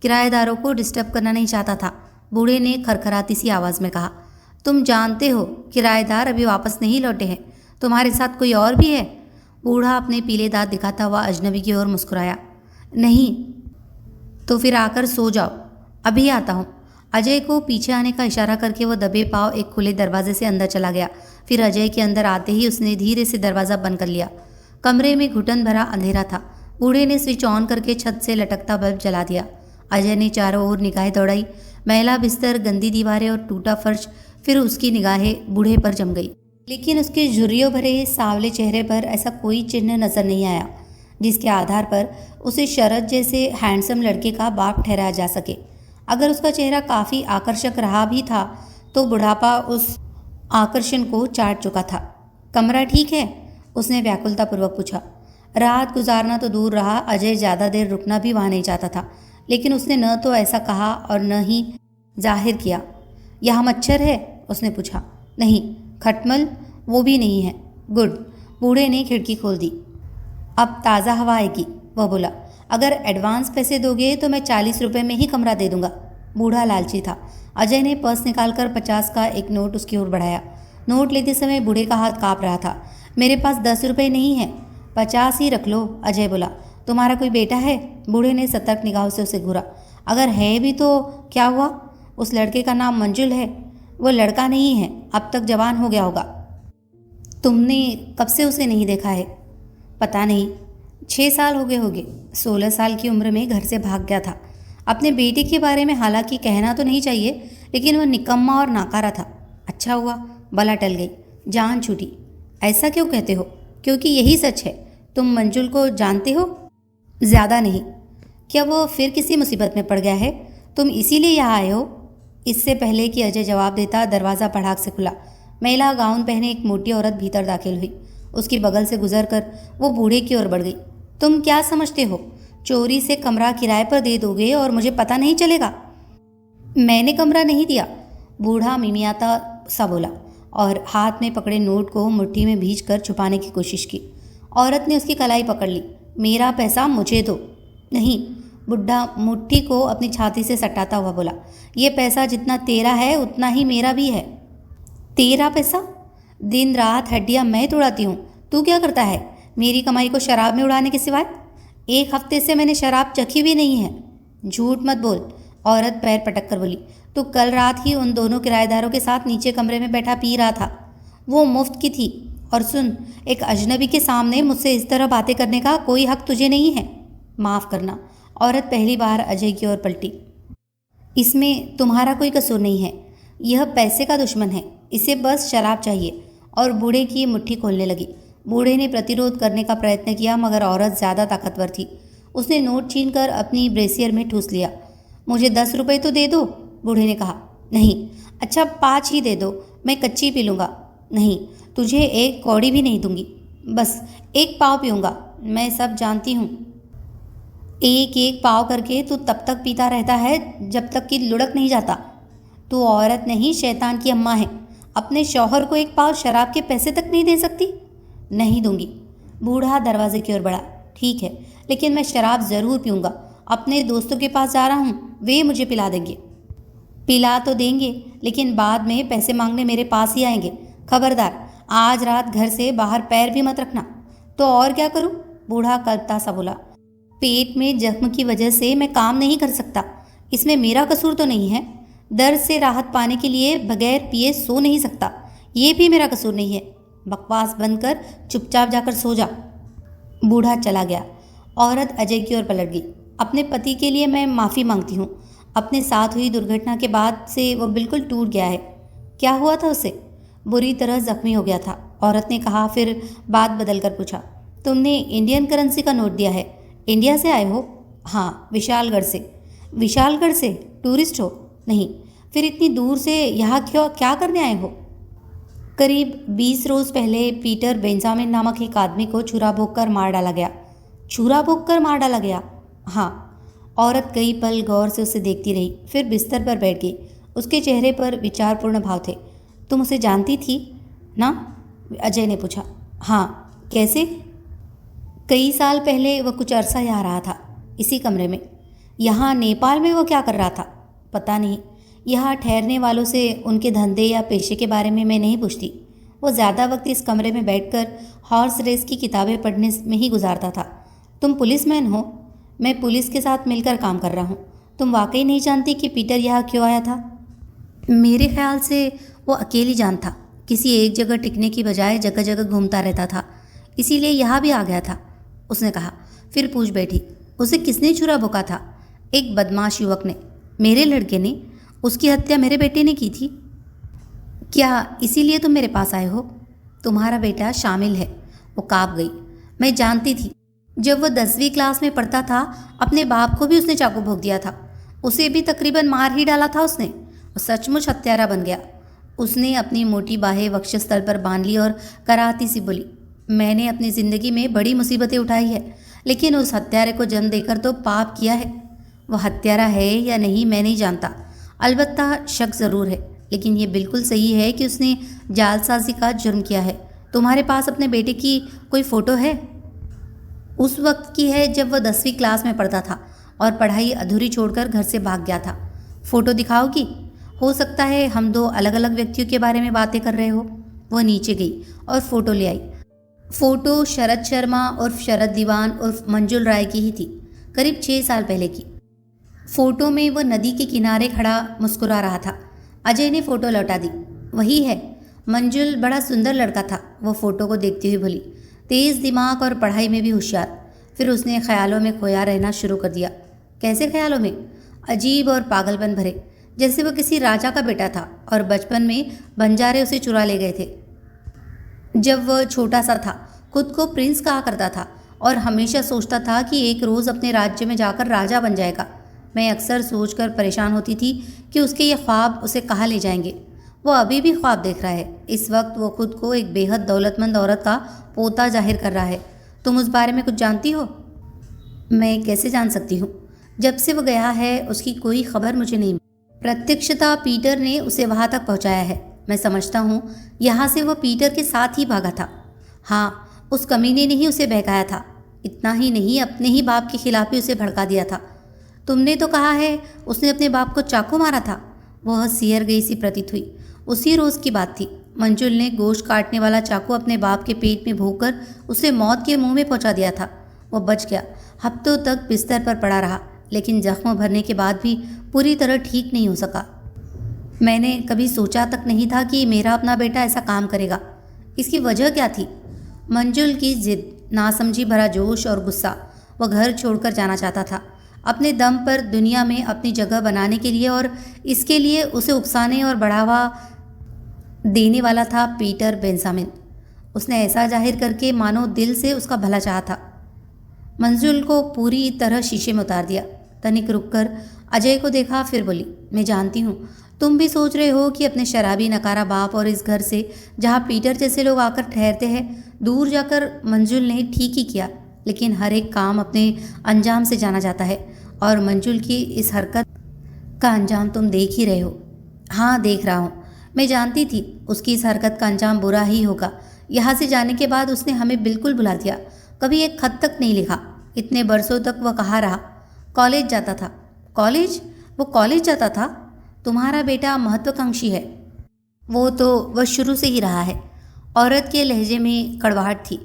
किराएदारों को डिस्टर्ब करना नहीं चाहता था, बूढ़े ने खरखराती सी आवाज़ में कहा। तुम जानते हो किराएदार अभी वापस नहीं लौटे हैं। तुम्हारे साथ कोई और भी है? बूढ़ा अपने पीले दांत दिखाता हुआ अजनबी की ओर मुस्कुराया। नहीं। तो फिर आकर सो जाओ, अभी आता हूँ। अजय को पीछे आने का इशारा करके वो दबे पांव एक खुले दरवाजे से अंदर चला गया। फिर अजय के अंदर आते ही उसने धीरे से दरवाज़ा बंद कर लिया। कमरे में घुटन भरा अंधेरा था। बूढ़े ने स्विच ऑन करके छत से लटकता बल्ब जला दिया। अजय ने चारों ओर निगाहें दौड़ाई। मैला बिस्तर, गंदी दीवारें और टूटा फर्श। फिर उसकी निगाहें बूढ़े पर जम गई, लेकिन उसके झुर्रियों भरे सांवले चेहरे पर ऐसा कोई चिन्ह नजर नहीं आया जिसके आधार पर उसे शरद जैसे हैंडसम लड़के का बाप ठहराया जा सके। अगर उसका चेहरा काफ़ी आकर्षक रहा भी था तो बुढ़ापा उस आकर्षण को चाट चुका था। कमरा ठीक है? उसने व्याकुलतापूर्वक पूछा। रात गुजारना तो दूर रहा, अजय ज़्यादा देर रुकना भी वहाँ नहीं चाहता था, लेकिन उसने न तो ऐसा कहा और न ही जाहिर किया। यहाँ मच्छर है? उसने पूछा। नहीं। खटमल? वो भी नहीं है। गुड। बूढ़े ने खिड़की खोल दी। अब ताज़ा हवा आएगी, वह बोला। अगर एडवांस पैसे दोगे तो मैं 40 रुपये में ही कमरा दे दूंगा। बूढ़ा लालची था। अजय ने पर्स निकालकर 50 का एक नोट उसकी ओर बढ़ाया। नोट लेते समय बूढ़े का हाथ काँप रहा था। मेरे पास 10 रुपये नहीं है, 50 ही रख लो, अजय बोला। तुम्हारा कोई बेटा है? बूढ़े ने सतर्क निगाहों से उसे घूरा। अगर है भी तो क्या हुआ? उस लड़के का नाम मंजुल है। वो लड़का नहीं है, अब तक जवान हो गया होगा। तुमने कब से उसे नहीं देखा है? पता नहीं, 6 साल हो गए होंगे। 16 साल की उम्र में घर से भाग गया था। अपने बेटे के बारे में हालांकि कहना तो नहीं चाहिए, लेकिन वह निकम्मा और नाकारा था। अच्छा हुआ बला टल गई, जान छूटी। ऐसा क्यों कहते हो? क्योंकि यही सच है। तुम मंजुल को जानते हो? ज़्यादा नहीं। क्या वो फिर किसी मुसीबत में पड़ गया है? तुम इसीलिए यहाँ आए हो? इससे पहले कि अजय जवाब देता, दरवाज़ा पड़ाक से खुला। महिला गाउन पहने एक मोटी औरत भीतर दाखिल हुई। उसकी बगल से गुजरकर वो बूढ़े की ओर बढ़ गई। तुम क्या समझते हो, चोरी से कमरा किराए पर दे दोगे और मुझे पता नहीं चलेगा? मैंने कमरा नहीं दिया, बूढ़ा मिमियाता सा बोला और हाथ में पकड़े नोट को मुट्ठी में भींच कर छुपाने की कोशिश की। औरत ने उसकी कलाई पकड़ ली। मेरा पैसा मुझे दो। नहीं, बुढ़ा मुट्ठी को अपनी छाती से सटाता हुआ बोला। ये पैसा जितना तेरा है उतना ही मेरा भी है। तेरा पैसा? दिन रात हड्डियाँ मैं तोड़ाती हूँ, तू क्या करता है? मेरी कमाई को शराब में उड़ाने के सिवाय? 1 हफ्ते से मैंने शराब चखी भी नहीं है। झूठ मत बोल, औरत पैर पटक कर बोली। तो कल रात ही उन दोनों किराएदारों के साथ नीचे कमरे में बैठा पी रहा था। वो मुफ्त की थी। और सुन, एक अजनबी के सामने मुझसे इस तरह बातें करने का कोई हक तुझे नहीं है। माफ़ करना। औरत पहली बार अजय की ओर पलटी। इसमें तुम्हारा कोई कसूर नहीं है। यह पैसे का दुश्मन है, इसे बस शराब चाहिए। और बूढ़े की मुट्ठी खोलने लगी। बूढ़े ने प्रतिरोध करने का प्रयत्न किया, मगर औरत ज़्यादा ताकतवर थी। उसने नोट छीनकर अपनी ब्रेसियर में ठूस लिया। मुझे 10 रुपये तो दे दो, बूढ़े ने कहा। नहीं। अच्छा 5 ही दे दो, मैं कच्ची पी लूँगा। नहीं, तुझे 1 कौड़ी भी नहीं दूंगी। बस 1 पाव पीऊँगा, मैं सब जानती हूँ। 1 पाव करके तू तब तक पीता रहता है जब तक कि लुढ़क नहीं जाता। तू औरत नहीं, शैतान की अम्मा है। अपने शौहर को 1 पाव शराब के पैसे तक नहीं दे सकती? नहीं दूंगी। बूढ़ा दरवाजे की ओर बढ़ा। ठीक है, लेकिन मैं शराब ज़रूर पीऊँगा। अपने दोस्तों के पास जा रहा हूँ, वे मुझे पिला देंगे। पिला तो देंगे, लेकिन बाद में पैसे मांगने मेरे पास ही आएंगे। खबरदार, आज रात घर से बाहर पैर भी मत रखना। तो और क्या करूँ? बूढ़ा कल्पता सा बोला। पेट में जख्म की वजह से मैं काम नहीं कर सकता। इसमें मेरा कसूर तो नहीं है। दर्द से राहत पाने के लिए बगैर पिए सो नहीं सकता, ये भी मेरा कसूर नहीं है। बकवास बंद कर चुपचाप जाकर सो जा। बूढ़ा चला गया। औरत अजय की ओर पलट गई। अपने पति के लिए मैं माफ़ी मांगती हूँ। अपने साथ हुई दुर्घटना के बाद से वो बिल्कुल टूट गया है। क्या हुआ था उसे? बुरी तरह जख्मी हो गया था, औरत ने कहा। फिर बात बदल कर पूछा, तुमने इंडियन करेंसी का नोट दिया है? इंडिया से आए हो? हाँ, विशालगढ़ से। विशालगढ़ से? टूरिस्ट हो? नहीं। फिर इतनी दूर से यहाँ क्यों, क्या करने आए हो? करीब 20 रोज़ पहले पीटर बेंजामिन नामक एक आदमी को छुरा भोंक कर मार डाला गया। छुरा भोंक कर मार डाला गया? हाँ। औरत कई पल गौर से उसे देखती रही, फिर बिस्तर पर बैठ गई। उसके चेहरे पर विचारपूर्ण भाव थे। तुम उसे जानती थी ना? अजय ने पूछा। हाँ। कैसे? कई साल पहले वह कुछ अरसा यहाँ रहा था, इसी कमरे में। यहाँ नेपाल में वो क्या कर रहा था? पता नहीं। यहाँ ठहरने वालों से उनके धंधे या पेशे के बारे में मैं नहीं पूछती। वो ज़्यादा वक्त इस कमरे में बैठकर हॉर्स रेस की किताबें पढ़ने में ही गुजारता था। तुम पुलिसमैन हो? मैं पुलिस के साथ मिलकर काम कर रहा हूँ। तुम वाकई नहीं जानती कि पीटर यहाँ क्यों आया था? मेरे ख्याल से वो अकेली जान था। किसी एक जगह टिकने की बजाय जगह जगह घूमता रहता था, इसीलिए यहाँ भी आ गया था, उसने कहा। फिर पूछ बैठी, उसे किसने छुरा भोंका था? एक बदमाश युवक ने। मेरे लड़के ने? उसकी हत्या मेरे बेटे ने की थी। क्या इसीलिए तुम मेरे पास आए हो? तुम्हारा बेटा शामिल है। वो काँप गई। मैं जानती थी। जब वह 10वीं क्लास में पढ़ता था, अपने बाप को भी उसने चाकू भोंक दिया था। उसे भी तकरीबन मार ही डाला था उसने। वो सचमुच हत्यारा बन गया। उसने अपनी मोटी बाहें वक्षस्थल पर बांध ली और कराहती सी बोली, मैंने अपनी ज़िंदगी में बड़ी मुसीबतें उठाई है, लेकिन उस हत्यारे को जन्म देकर तो पाप किया है। वह हत्यारा है या नहीं मैं नहीं जानता, अलबत्ता शक ज़रूर है। लेकिन ये बिल्कुल सही है कि उसने जालसाजी का जुर्म किया है। तुम्हारे पास अपने बेटे की कोई फ़ोटो है? उस वक्त की है जब वह 10वीं क्लास में पढ़ता था और पढ़ाई अधूरी छोड़कर घर से भाग गया था। फ़ोटो दिखाओगी? हो सकता है हम 2 अलग अलग व्यक्तियों के बारे में बातें कर रहे हो। वह नीचे गई और फ़ोटो ले आई। फ़ोटो शरद शर्मा उर्फ शरद दीवान उर्फ मंजुल राय की ही थी, करीब 6 साल पहले की। फ़ोटो में वह नदी के किनारे खड़ा मुस्कुरा रहा था। अजय ने फ़ोटो लौटा दी। वही है, मंजुल बड़ा सुंदर लड़का था। वह फ़ोटो को देखती हुई बोली, तेज़ दिमाग और पढ़ाई में भी होशियार। फिर उसने ख्यालों में खोया रहना शुरू कर दिया। कैसे ख्यालों में? अजीब और पागलपन भरे, जैसे वह किसी राजा का बेटा था और बचपन में बंजारे उसे चुरा ले गए थे। जब वह छोटा सा था, खुद को प्रिंस कहा करता था और हमेशा सोचता था कि एक रोज़ अपने राज्य में जाकर राजा बन जाएगा। मैं अक्सर सोचकर परेशान होती थी कि उसके ये ख्वाब उसे कहाँ ले जाएंगे। वो अभी भी ख्वाब देख रहा है। इस वक्त वो खुद को एक बेहद दौलतमंद औरत का पोता जाहिर कर रहा है। तुम उस बारे में कुछ जानती हो? मैं कैसे जान सकती हूँ? जब से वो गया है उसकी कोई खबर मुझे नहीं। प्रत्यक्षतः पीटर ने उसे वहाँ तक पहुँचाया है। मैं समझता हूँ यहाँ से वह पीटर के साथ ही भागा था। हाँ, उस कमीने ने ही उसे बहकाया था। इतना ही नहीं, अपने ही बाप के खिलाफ ही उसे भड़का दिया था। तुमने तो कहा है उसने अपने बाप को चाकू मारा था। वह सिहर गई सी प्रतीत हुई। उसी रोज़ की बात थी। मंजुल ने गोश्त काटने वाला चाकू अपने बाप के पेट में भोंककर उसे मौत के मुंह में पहुंचा दिया था। वो बच गया। हफ्तों तक बिस्तर पर पड़ा रहा, लेकिन जख्म भरने के बाद भी पूरी तरह ठीक नहीं हो सका। मैंने कभी सोचा तक नहीं था कि मेरा अपना बेटा ऐसा काम करेगा। इसकी वजह क्या थी? मंजुल की जिद, नासमझी भरा जोश और गुस्सा। वह घर छोड़कर जाना चाहता था, अपने दम पर दुनिया में अपनी जगह बनाने के लिए, और इसके लिए उसे उकसाने और बढ़ावा देने वाला था पीटर बेंजामिन। उसने ऐसा जाहिर करके मानो दिल से उसका भला चाहा था। मंजुल को पूरी तरह शीशे में उतार दिया। तनिक रुककर अजय को देखा, फिर बोली, मैं जानती हूँ तुम भी सोच रहे हो कि अपने शराबी नकारा बाप और इस घर से जहाँ पीटर जैसे लोग आकर ठहरते हैं दूर जाकर मंजुल ने ठीक ही किया। लेकिन हर एक काम अपने अंजाम से जाना जाता है, और मंजुल की इस हरकत का अंजाम तुम देख ही रहे हो। हाँ, देख रहा हूँ। मैं जानती थी उसकी इस हरकत का अंजाम बुरा ही होगा। यहाँ से जाने के बाद उसने हमें बिल्कुल भुला दिया, कभी एक खत तक नहीं लिखा। इतने बरसों तक वह कहाँ रहा? कॉलेज जाता था। कॉलेज? वो कॉलेज जाता था? तुम्हारा बेटा महत्वाकांक्षी है। वो तो वह शुरू से ही रहा है। औरत के लहजे में कड़वाहट थी।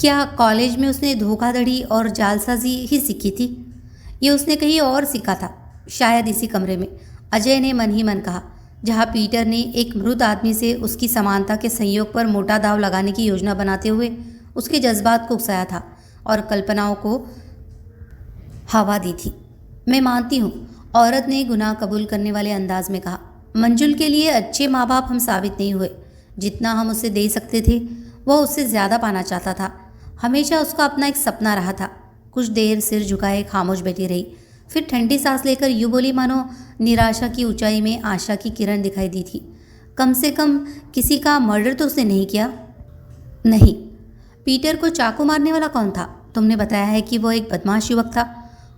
क्या कॉलेज में उसने धोखाधड़ी और जालसाजी ही सीखी थी? ये उसने कहीं और सीखा था, शायद इसी कमरे में। अजय ने मन ही मन कहा, जहाँ पीटर ने एक मृत आदमी से उसकी समानता के संयोग पर मोटा दाव लगाने की योजना बनाते हुए उसके जज्बात को उकसाया था और कल्पनाओं को हवा दी थी। मैं मानती हूँ, औरत ने गुनाह कबूल करने वाले अंदाज में कहा। मंजुल के लिए अच्छे माँ बाप हम साबित नहीं हुए। जितना हम उसे दे सकते थे वह उससे ज़्यादा पाना चाहता था। हमेशा उसका अपना एक सपना रहा था। कुछ देर सिर झुकाए खामोश बैठी रही, फिर ठंडी सांस लेकर यूँ बोली मानो निराशा की ऊंचाई में आशा की किरण दिखाई दी थी। कम से कम किसी का मर्डर तो उसने नहीं किया। नहीं। पीटर को चाकू मारने वाला कौन था? तुमने बताया है कि वो एक बदमाश युवक था।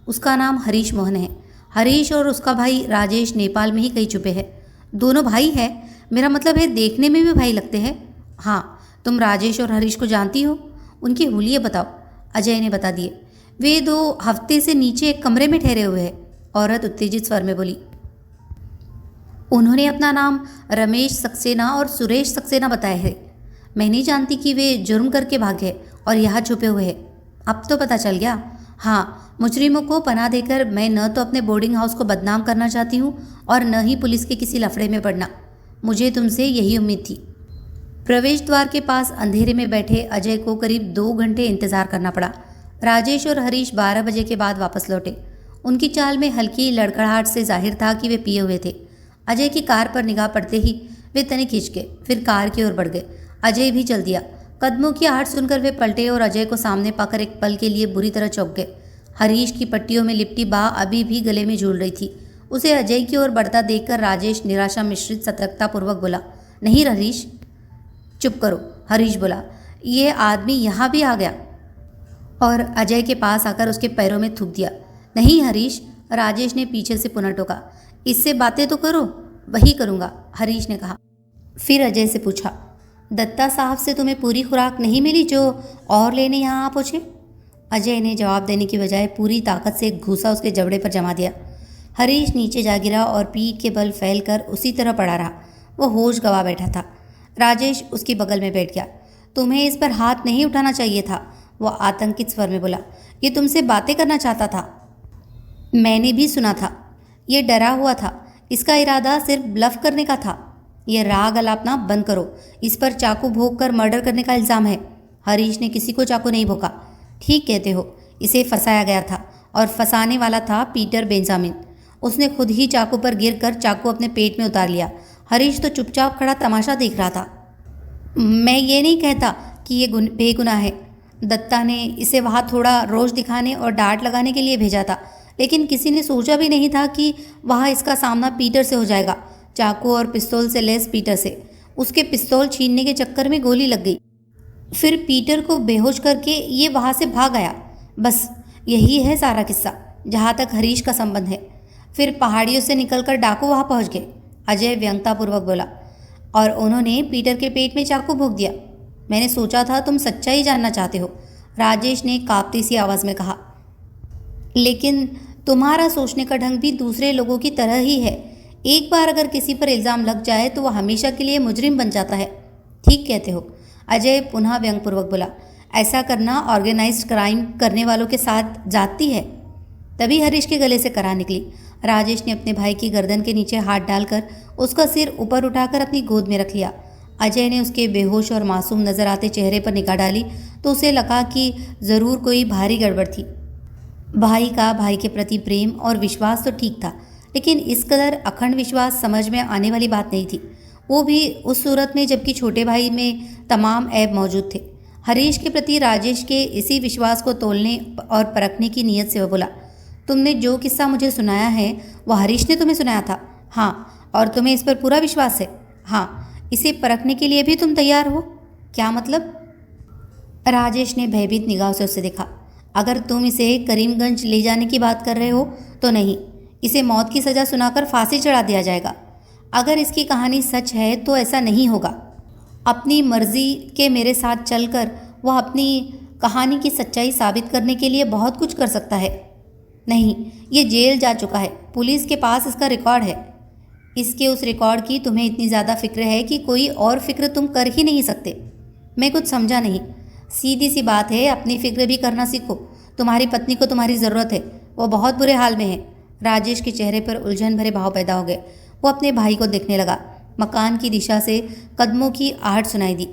उसका नाम हरीश मोहन है। हरीश और उसका भाई राजेश नेपाल में ही कहीं छुपे हैं। दोनों भाई हैं? मेरा मतलब है देखने में भी भाई लगते हैं। हाँ, तुम राजेश और हरीश को जानती हो? उनके हुलिये बताओ। अजय ने बता दिए। वे 2 हफ्ते से नीचे एक कमरे में ठहरे हुए हैं। औरत उत्तेजित स्वर में बोली। उन्होंने अपना नाम रमेश सक्सेना और सुरेश सक्सेना बताया है। मैं नहीं जानती कि वे जुर्म करके भागे और यहाँ छुपे हुए हैं। अब तो पता चल गया। हाँ, मुजरिमों को पनाह देकर मैं न तो अपने बोर्डिंग हाउस को बदनाम करना चाहती हूँ और न ही पुलिस के किसी लफड़े में पड़ना। मुझे तुमसे यही उम्मीद थी। प्रवेश द्वार के पास अंधेरे में बैठे अजय को करीब 2 घंटे इंतजार करना पड़ा। राजेश और हरीश 12 बजे के बाद वापस लौटे। उनकी चाल में हल्की लड़खड़ाहट से जाहिर था कि वे पिए हुए थे। अजय की कार पर निगाह पड़ते ही वे तनिक खिंच गए, फिर कार की ओर बढ़ गए। अजय भी चल दिया। कदमों की आहट सुनकर वे पलटे और अजय को सामने पाकर एक पल के लिए बुरी तरह चौंक गए। हरीश की पट्टियों में लिपटी बाह अभी भी गले में झूल रही थी। उसे अजय की ओर बढ़ता देखकर राजेश निराशा मिश्रित सतर्कतापूर्वक बोला, नहीं हरीश। चुप करो, हरीश बोला। ये आदमी यहाँ भी आ गया और अजय के पास आकर उसके पैरों में थूक दिया। नहीं हरीश, राजेश ने पीछे से पुनः टोका। इससे बातें तो करो। वही करूँगा, हरीश ने कहा। फिर अजय से पूछा, दत्ता साहब से तुम्हें पूरी खुराक नहीं मिली जो और लेने यहाँ आ पहुँचे? अजय ने जवाब देने की बजाय पूरी ताकत से एक घूसा उसके जबड़े पर जमा दिया। हरीश नीचे जा गिरा और पीठ के बल फैलकर उसी तरह पड़ा रहा। वो होश गंवा बैठा था। राजेश उसके बगल में बैठ गया। तुम्हें इस पर हाथ नहीं उठाना चाहिए था, वो आतंकित स्वर में बोला। ये तुमसे बातें करना चाहता था। मैंने भी सुना था। ये डरा हुआ था। इसका इरादा सिर्फ ब्लफ करने का था। ये राग अलापना बंद करो। इस पर चाकू भोंक कर मर्डर करने का इल्ज़ाम है। हरीश ने किसी को चाकू नहीं भोंका। ठीक कहते हो, इसे फंसाया गया था और फंसाने वाला था पीटर बेंजामिन। उसने खुद ही चाकू पर गिर कर चाकू अपने पेट में उतार लिया। हरीश तो चुपचाप खड़ा तमाशा देख रहा था। मैं ये नहीं कहता कि ये बेगुनाह है। दत्ता ने इसे वहाँ थोड़ा रोष दिखाने और डांट लगाने के लिए भेजा था, लेकिन किसी ने सोचा भी नहीं था कि वहाँ इसका सामना पीटर से हो जाएगा। चाकू और पिस्तौल से लैस पीटर से। उसके पिस्तौल छीनने के चक्कर में गोली लग गई। फिर पीटर को बेहोश करके ये वहाँ से भाग आया। बस यही है सारा किस्सा, जहाँ तक हरीश का संबंध है। फिर पहाड़ियों से निकलकर डाकू वहाँ पहुँच गए। अजय व्यंगतापूर्वक बोला। और उन्होंने पीटर के पेट में चाकू भोंक दिया। मैंने सोचा था तुम सच्चाई जानना चाहते हो, राजेश ने कांपती सी आवाज़ में कहा। लेकिन तुम्हारा सोचने का ढंग भी दूसरे लोगों की तरह ही है। एक बार अगर किसी पर इल्ज़ाम लग जाए तो वह हमेशा के लिए मुजरिम बन जाता है। ठीक कहते हो, अजय पुनः व्यंगपूर्वक बोला। ऐसा करना ऑर्गेनाइज्ड क्राइम करने वालों के साथ जाती है। तभी हरीश के गले से कराह निकली। राजेश ने अपने भाई की गर्दन के नीचे हाथ डालकर उसका सिर ऊपर उठाकर अपनी गोद में रख लिया। अजय ने उसके बेहोश और मासूम नजर आते चेहरे पर निगाह डाली तो उसे लगा कि ज़रूर कोई भारी गड़बड़ थी। भाई का भाई के प्रति प्रेम और विश्वास तो ठीक था, लेकिन इस कदर अखंड विश्वास समझ में आने वाली बात नहीं थी, वो भी उस सूरत में जबकि छोटे भाई में तमाम ऐब मौजूद थे। हरीश के प्रति राजेश के इसी विश्वास को तोलने और परखने की नीयत से वह बोला, तुमने जो किस्सा मुझे सुनाया है वह हरीश ने तुम्हें सुनाया था? हाँ। और तुम्हें इस पर पूरा विश्वास है? हाँ। इसे परखने के लिए भी तुम तैयार हो? क्या मतलब? राजेश ने भयभीत निगाह से उससे देखा। अगर तुम इसे करीमगंज ले जाने की बात कर रहे हो तो नहीं, इसे मौत की सज़ा सुनाकर फांसी चढ़ा दिया जाएगा। अगर इसकी कहानी सच है तो ऐसा नहीं होगा। अपनी मर्जी के मेरे साथ चलकर वह अपनी कहानी की सच्चाई साबित करने के लिए बहुत कुछ कर सकता है। नहीं, ये जेल जा चुका है, पुलिस के पास इसका रिकॉर्ड है। इसके उस रिकॉर्ड की तुम्हें इतनी ज़्यादा फिक्र है कि कोई और फिक्र तुम कर ही नहीं सकते। मैं कुछ समझा नहीं। सीधी सी बात है, अपनी फिक्र भी करना सीखो। तुम्हारी पत्नी को तुम्हारी ज़रूरत है, वो बहुत बुरे हाल में है। राजेश के चेहरे पर उलझन भरे भाव पैदा हो गए। वो अपने भाई को देखने लगा। मकान की दिशा से कदमों की आहट सुनाई दी।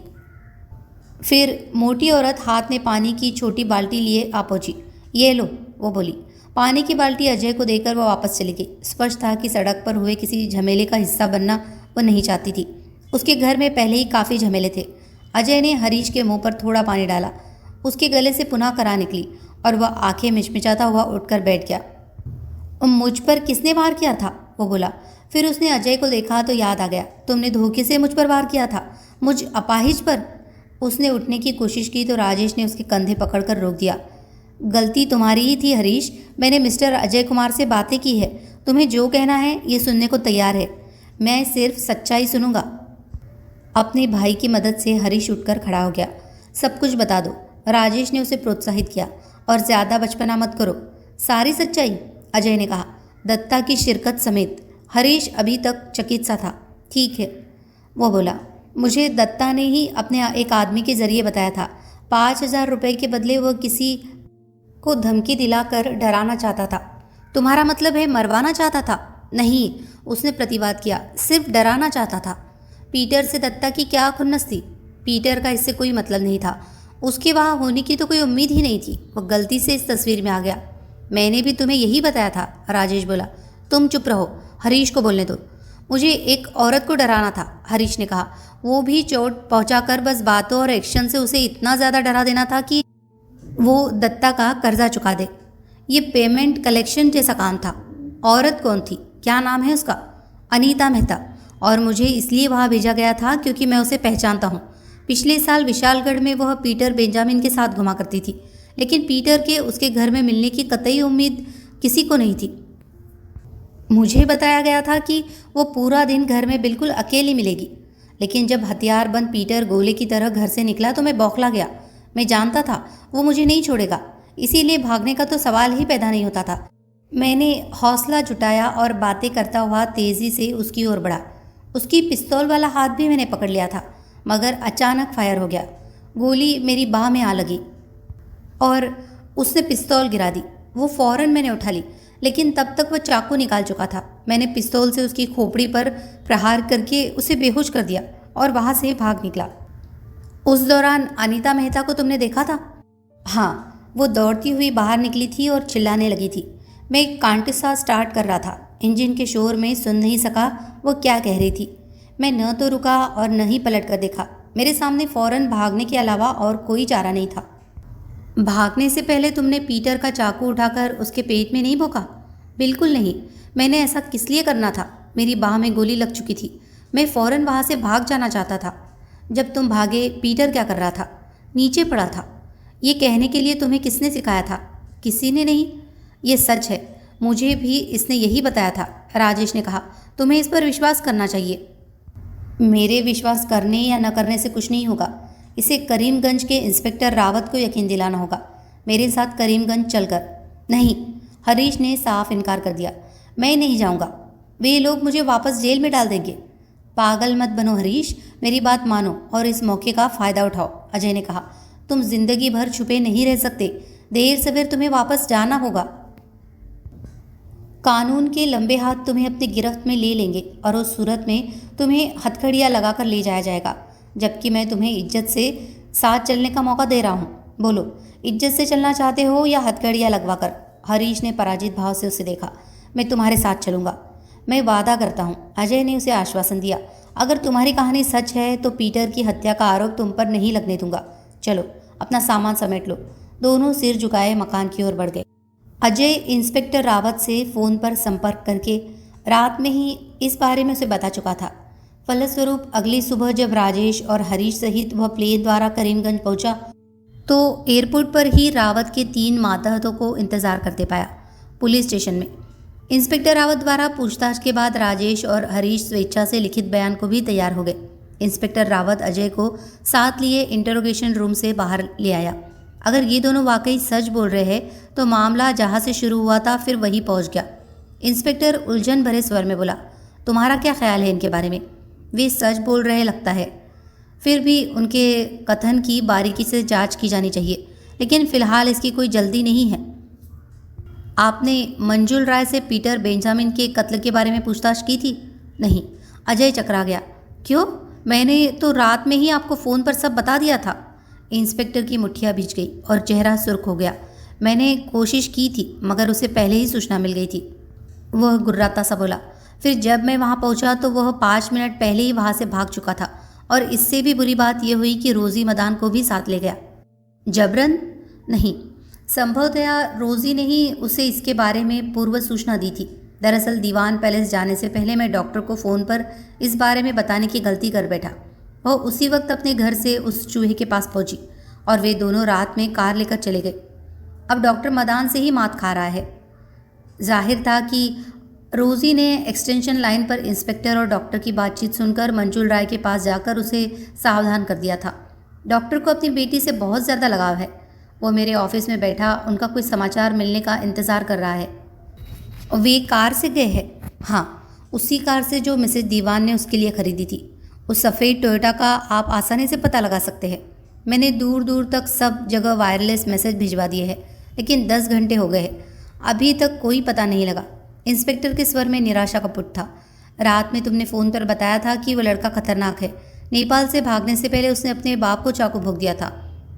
फिर मोटी औरत हाथ में पानी की छोटी बाल्टी लिए आ पहुंची। ये लो, वो बोली। पानी की बाल्टी अजय को देकर वह वापस चली गई। स्पष्ट था कि सड़क पर हुए किसी झमेले का हिस्सा बनना वो नहीं चाहती थी। उसके घर में पहले ही काफ़ी झमेले थे। अजय ने हरीश के मुंह पर थोड़ा पानी डाला। उसके गले से पुनः कराह निकली और वह आंखें मिचमिचाता हुआ उठकर बैठ गया। मुझ पर किसने वार किया था? वो बोला। फिर उसने अजय को देखा तो याद आ गया, तुमने धोखे से मुझ पर वार किया था, मुझ अपाहिज पर। उसने उठने की कोशिश की तो राजेश ने उसके कंधे पकड़कर रोक दिया। गलती तुम्हारी ही थी हरीश, मैंने मिस्टर अजय कुमार से बातें की है। तुम्हें जो कहना है ये सुनने को तैयार है। मैं सिर्फ सच्चाई सुनूंगा। अपने भाई की मदद से हरीश उठकर खड़ा हो गया। सब कुछ बता दो, राजेश ने उसे प्रोत्साहित किया। और ज़्यादा बचपना मत करो, सारी सच्चाई, अजय ने कहा, दत्ता की शिरकत समेत। हरीश अभी तक चकित सा था। ठीक है, वो बोला, मुझे दत्ता ने ही अपने एक आदमी के जरिए बताया था। 5,000 रुपये के बदले वह किसी को धमकी दिलाकर डराना चाहता था। तुम्हारा मतलब है मरवाना चाहता था? नहीं, उसने प्रतिवाद किया, सिर्फ डराना चाहता था। पीटर से दत्ता की क्या खुन्नस थी? पीटर का इससे कोई मतलब नहीं था। उसके वहाँ होने की तो कोई उम्मीद ही नहीं थी। वह गलती से इस तस्वीर में आ गया। मैंने भी तुम्हें यही बताया था, राजेश बोला। तुम चुप रहो, हरीश को बोलने दो। मुझे एक औरत को डराना था, हरीश ने कहा। वो भी चोट पहुंचाकर बस बातों और एक्शन से उसे इतना ज़्यादा डरा देना था कि वो दत्ता का कर्जा चुका दे। ये पेमेंट कलेक्शन जैसा काम था। औरत कौन थी? क्या नाम है उसका? अनीता मेहता। और मुझे इसलिए वहाँ भेजा गया था क्योंकि मैं उसे पहचानता हूँ। पिछले साल विशालगढ़ में वह पीटर बेंजामिन के साथ घुमा करती थी, लेकिन पीटर के उसके घर में मिलने की कतई उम्मीद किसी को नहीं थी। मुझे बताया गया था कि वो पूरा दिन घर में बिल्कुल अकेली मिलेगी, लेकिन जब हथियारबंद पीटर गोले की तरह घर से निकला तो मैं बौखला गया। मैं जानता था वो मुझे नहीं छोड़ेगा, इसीलिए भागने का तो सवाल ही पैदा नहीं होता था। मैंने हौसला जुटाया और बातें करता हुआ तेज़ी से उसकी ओर बढ़ा। उसकी पिस्तौल वाला हाथ भी मैंने पकड़ लिया था, मगर अचानक फायर हो गया। गोली मेरी बाह में आ लगी और उसने पिस्तौल गिरा दी। वो फ़ौरन मैंने उठा ली, लेकिन तब तक वह चाकू निकाल चुका था। मैंने पिस्तौल से उसकी खोपड़ी पर प्रहार करके उसे बेहोश कर दिया और वहाँ से भाग निकला। उस दौरान अनीता मेहता को तुमने देखा था? हाँ, वो दौड़ती हुई बाहर निकली थी और चिल्लाने लगी थी। मैं एक कांटिसा स्टार्ट कर रहा था। इंजन के शोर में सुन नहीं सका वो क्या कह रही थी। मैं न तो रुका और न ही पलट कर देखा। मेरे सामने फ़ौरन भागने के अलावा और कोई चारा नहीं था। भागने से पहले तुमने पीटर का चाकू उठाकर उसके पेट में नहीं भोंका? बिल्कुल नहीं। मैंने ऐसा किस लिए करना था? मेरी बाह में गोली लग चुकी थी। मैं फ़ौरन वहाँ से भाग जाना चाहता था। जब तुम भागे, पीटर क्या कर रहा था? नीचे पड़ा था। ये कहने के लिए तुम्हें किसने सिखाया था? किसी ने नहीं। ये सच है, मुझे भी इसने यही बताया था, राजेश ने कहा। तुम्हें इस पर विश्वास करना चाहिए। मेरे विश्वास करने या न करने से कुछ नहीं होगा। इसे करीमगंज के इंस्पेक्टर रावत को यकीन दिलाना होगा। मेरे साथ करीमगंज चलकर। नहीं, हरीश ने साफ इनकार कर दिया। मैं नहीं जाऊंगा। वे लोग मुझे वापस जेल में डाल देंगे। पागल मत बनो हरीश, मेरी बात मानो और इस मौके का फ़ायदा उठाओ, अजय ने कहा। तुम जिंदगी भर छुपे नहीं रह सकते, देर सवेर तुम्हें वापस जाना होगा। कानून के लंबे हाथ तुम्हें अपनी गिरफ्त में ले लेंगे और उस सूरत में तुम्हें हथकड़ियाँ लगाकर ले जाया जाएगा, जबकि मैं तुम्हें इज्जत से साथ चलने का मौका दे रहा हूँ। बोलो, इज्जत से चलना चाहते हो या हथकड़ियाँ लगवाकर? हरीश ने पराजित भाव से उसे देखा। मैं तुम्हारे साथ चलूँगा, मैं वादा करता हूँ, अजय ने उसे आश्वासन दिया। अगर तुम्हारी कहानी सच है तो पीटर की हत्या का आरोप तुम पर नहीं लगने दूंगा। चलो, अपना सामान समेट लो। दोनों सिर झुकाए मकान की ओर बढ़ गए। अजय इंस्पेक्टर रावत से फ़ोन पर संपर्क करके रात में ही इस बारे में उसे बता चुका था। फलस्वरूप अगली सुबह जब राजेश और हरीश सहित वह प्लेन द्वारा करीमगंज पहुंचा तो एयरपोर्ट पर ही रावत के 3 मातहतों को इंतज़ार करते पाया पुलिस स्टेशन में। इंस्पेक्टर रावत द्वारा पूछताछ के बाद राजेश और हरीश स्वेच्छा से लिखित बयान को भी तैयार हो गए। इंस्पेक्टर रावत अजय को साथ लिए इंटरोगेशन रूम से बाहर ले आया। अगर ये दोनों वाकई सच बोल रहे हैं तो मामला जहाँ से शुरू हुआ था फिर वहीं पहुँच गया। इंस्पेक्टर उलझन भरे स्वर में बोला, तुम्हारा क्या ख्याल है इनके बारे में? वे सच बोल रहे लगता है, फिर भी उनके कथन की बारीकी से जांच की जानी चाहिए, लेकिन फ़िलहाल इसकी कोई जल्दी नहीं है। आपने मंजुल राय से पीटर बेंजामिन के कत्ल के बारे में पूछताछ की थी? नहीं। अजय चकरा गया। क्यों? मैंने तो रात में ही आपको फ़ोन पर सब बता दिया था। इंस्पेक्टर की मुठ्ठियाँ भींच गई और चेहरा सुर्ख हो गया। मैंने कोशिश की थी मगर उसे पहले ही सूचना मिल गई थी, वह गुर्राता सा बोला। फिर जब मैं वहाँ पहुँचा तो वह 5 मिनट पहले ही वहाँ से भाग चुका था और इससे भी बुरी बात यह हुई कि रोज़ी मदान को भी साथ ले गया। जबरन? नहीं, संभवतया रोज़ी ने ही उसे इसके बारे में पूर्व सूचना दी थी। दरअसल दीवान पैलेस जाने से पहले मैं डॉक्टर को फ़ोन पर इस बारे में बताने की गलती कर बैठा। वह उसी वक्त अपने घर से उस चूहे के पास पहुंची और वे दोनों रात में कार लेकर चले गए। अब डॉक्टर मदान से ही मात खा रहा है। जाहिर था कि रोज़ी ने एक्सटेंशन लाइन पर इंस्पेक्टर और डॉक्टर की बातचीत सुनकर मंजुल राय के पास जाकर उसे सावधान कर दिया था। डॉक्टर को अपनी बेटी से बहुत ज़्यादा लगाव है। वो मेरे ऑफिस में बैठा उनका कोई समाचार मिलने का इंतज़ार कर रहा है। वे कार से गए हैं? हाँ, उसी कार से जो मिसेज दीवान ने उसके लिए खरीदी थी। उस सफ़ेद टोयोटा का आप आसानी से पता लगा सकते हैं। मैंने दूर दूर तक सब जगह वायरलेस मैसेज भिजवा दिए हैं, लेकिन 10 घंटे हो गए हैं, अभी तक कोई पता नहीं लगा। इंस्पेक्टर के स्वर में निराशा का पुट था। रात में तुमने फ़ोन पर बताया था कि वो लड़का खतरनाक है। नेपाल से भागने से पहले उसने अपने बाप को चाकू भोंक दिया था।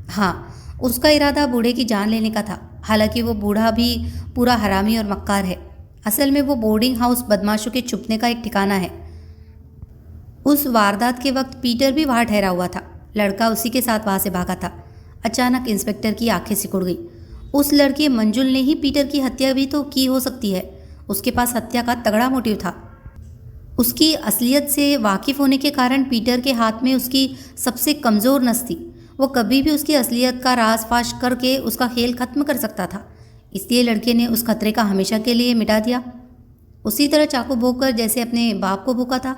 हाँ, उसका इरादा बूढ़े की जान लेने का था। हालांकि वो बूढ़ा भी पूरा हरामी और मक्कार है। असल में वो बोर्डिंग हाउस बदमाशों के छुपने का एक ठिकाना है। उस वारदात के वक्त पीटर भी वहाँ ठहरा हुआ था। लड़का उसी के साथ वहाँ से भागा था। अचानक इंस्पेक्टर की आंखें सिकुड़ गई। उस लड़के मंजुल ने ही पीटर की हत्या भी तो की हो सकती है। उसके पास हत्या का तगड़ा मोटिव था। उसकी असलियत से वाकिफ होने के कारण पीटर के हाथ में उसकी सबसे कमज़ोर नस थी। वो कभी भी उसकी असलियत का राज फाश करके उसका खेल खत्म कर सकता था। इसलिए लड़के ने उस खतरे का हमेशा के लिए मिटा दिया, उसी तरह चाकू भोंककर जैसे अपने बाप को भोंका था।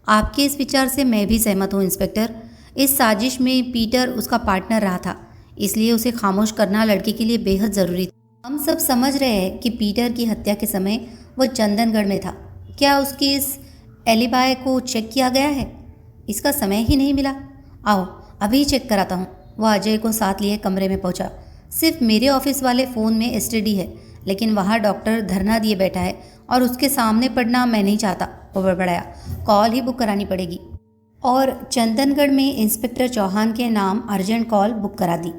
आपके इस विचार से मैं भी सहमत हूँ इंस्पेक्टर। इस साजिश में पीटर उसका पार्टनर रहा था, इसलिए उसे खामोश करना लड़के के लिए बेहद ज़रूरी था। हम सब समझ रहे हैं कि पीटर की हत्या के समय वह चंदनगढ़ में था। क्या उसकी इस एलिबाय को चेक किया गया है? इसका समय ही नहीं मिला। आओ अभी चेक कराता हूँ। वह अजय को साथ लिए कमरे में पहुँचा। सिर्फ मेरे ऑफिस वाले फ़ोन में एसटीडी है, लेकिन वहाँ डॉक्टर धरना दिए बैठा है और उसके सामने पड़ना मैं नहीं चाहता। वो बड़बड़ाया, कॉल ही बुक करानी पड़ेगी। और चंदनगढ़ में इंस्पेक्टर चौहान के नाम अर्जेंट कॉल बुक करा दी।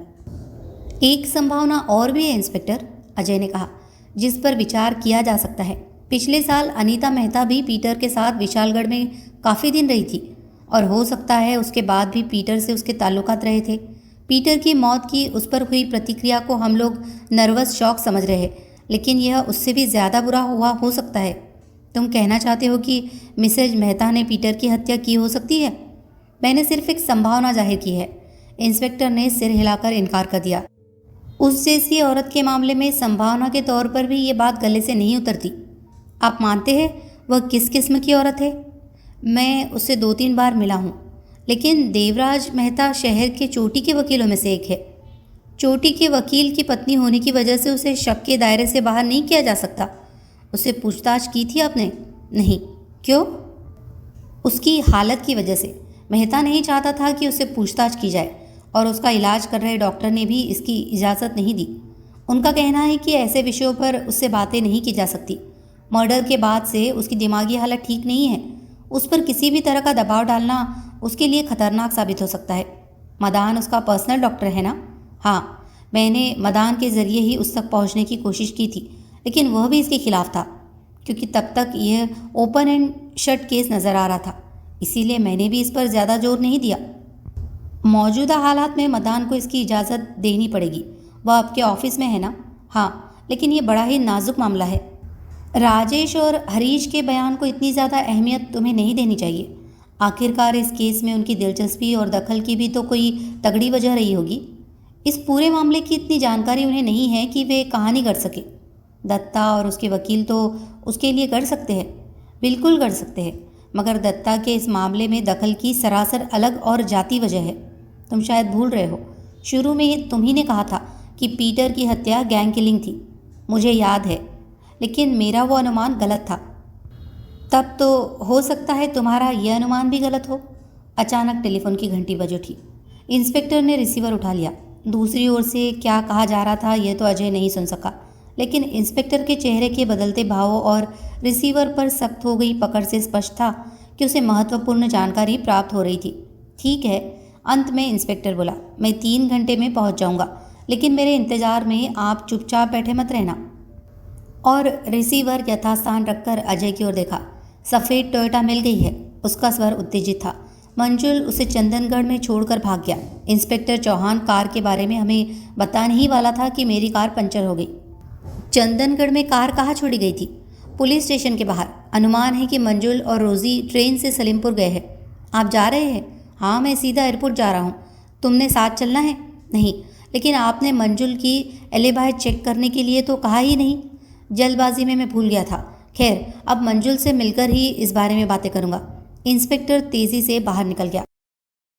एक संभावना और भी है इंस्पेक्टर, अजय ने कहा, जिस पर विचार किया जा सकता है। पिछले साल अनीता मेहता भी पीटर के साथ विशालगढ़ में काफ़ी दिन रही थी और हो सकता है उसके बाद भी पीटर से उसके ताल्लुकात रहे थे। पीटर की मौत की उस पर हुई प्रतिक्रिया को हम लोग नर्वस शॉक समझ रहे हैं, लेकिन यह उससे भी ज़्यादा बुरा हुआ हो सकता है। तुम कहना चाहते हो कि मिसेज मेहता ने पीटर की हत्या की हो सकती है? मैंने सिर्फ एक संभावना जाहिर की है। इंस्पेक्टर ने सिर हिलाकर इनकार कर दिया। उस जैसी औरत के मामले में संभावना के तौर पर भी ये बात गले से नहीं उतरती। आप मानते हैं वह किस किस्म की औरत है? मैं उससे 2-3 बार मिला हूँ, लेकिन देवराज मेहता शहर के चोटी के वकीलों में से एक है। चोटी के वकील की पत्नी होने की वजह से उसे शक के दायरे से बाहर नहीं किया जा सकता। उससे पूछताछ की थी आपने? नहीं। क्यों? उसकी हालत की वजह से। मेहता नहीं चाहता था कि उससे पूछताछ की जाए और उसका इलाज कर रहे डॉक्टर ने भी इसकी इजाज़त नहीं दी। उनका कहना है कि ऐसे विषयों पर उससे बातें नहीं की जा सकती। मर्डर के बाद से उसकी दिमागी हालत ठीक नहीं है। उस पर किसी भी तरह का दबाव डालना उसके लिए खतरनाक साबित हो सकता है। मदान उसका पर्सनल डॉक्टर है ना? हाँ, मैंने मदान के ज़रिए ही उस तक पहुंचने की कोशिश की थी, लेकिन वह भी इसके खिलाफ था, क्योंकि तब तक यह ओपन एंड शट केस नज़र आ रहा था। इसीलिए मैंने भी इस पर ज़्यादा जोर नहीं दिया। मौजूदा हालात में मदान को इसकी इजाज़त देनी पड़ेगी। वह आपके ऑफिस में है ना? हाँ, लेकिन ये बड़ा ही नाजुक मामला है। राजेश और हरीश के बयान को इतनी ज़्यादा अहमियत तुम्हें नहीं देनी चाहिए। आखिरकार इस केस में उनकी दिलचस्पी और दखल की भी तो कोई तगड़ी वजह रही होगी। इस पूरे मामले की इतनी जानकारी उन्हें नहीं है कि वे कहानी कर सके। दत्ता और उसके वकील तो उसके लिए कर सकते हैं, बिल्कुल कर सकते हैं, मगर दत्ता के इस मामले में दखल की सरासर अलग और जाती वजह है। तुम शायद भूल रहे हो, शुरू में तुम ही ने कहा था कि पीटर की हत्या गैंग किलिंग थी। मुझे याद है, लेकिन मेरा वो अनुमान गलत था। तब तो हो सकता है तुम्हारा यह अनुमान भी गलत हो। अचानक टेलीफोन की घंटी बज उठी। इंस्पेक्टर ने रिसीवर उठा लिया। दूसरी ओर से क्या कहा जा रहा था यह तो अजय नहीं सुन सका, लेकिन इंस्पेक्टर के चेहरे के बदलते भावों और रिसीवर पर सख्त हो गई पकड़ से स्पष्ट था कि उसे महत्वपूर्ण जानकारी प्राप्त हो रही थी। ठीक है, अंत में इंस्पेक्टर बोला, मैं 3 घंटे में पहुंच जाऊंगा, लेकिन मेरे इंतजार में आप चुपचाप बैठे मत रहना। और रिसीवर यथास्थान रखकर अजय की ओर देखा। सफ़ेद टोयोटा मिल गई है। उसका स्वर उत्तेजित था। मंजुल उसे चंदनगढ़ में छोड़कर भाग गया। इंस्पेक्टर चौहान कार के बारे में हमें बताने ही वाला था कि मेरी कार पंचर हो गई। चंदनगढ़ में कार कहाँ छोड़ी गई थी? पुलिस स्टेशन के बाहर। अनुमान है कि मंजुल और रोज़ी ट्रेन से सलीमपुर गए हैं। आप जा रहे हैं? हाँ, मैं सीधा एयरपोर्ट जा रहा हूँ। तुमने साथ चलना है? नहीं, लेकिन आपने मंजुल की एलिबाई चेक करने के लिए तो कहा ही नहीं। जल्दबाजी में मैं भूल गया था। खैर, अब मंजुल से मिलकर ही इस बारे में बातें करूँगा। इंस्पेक्टर तेज़ी से बाहर निकल गया।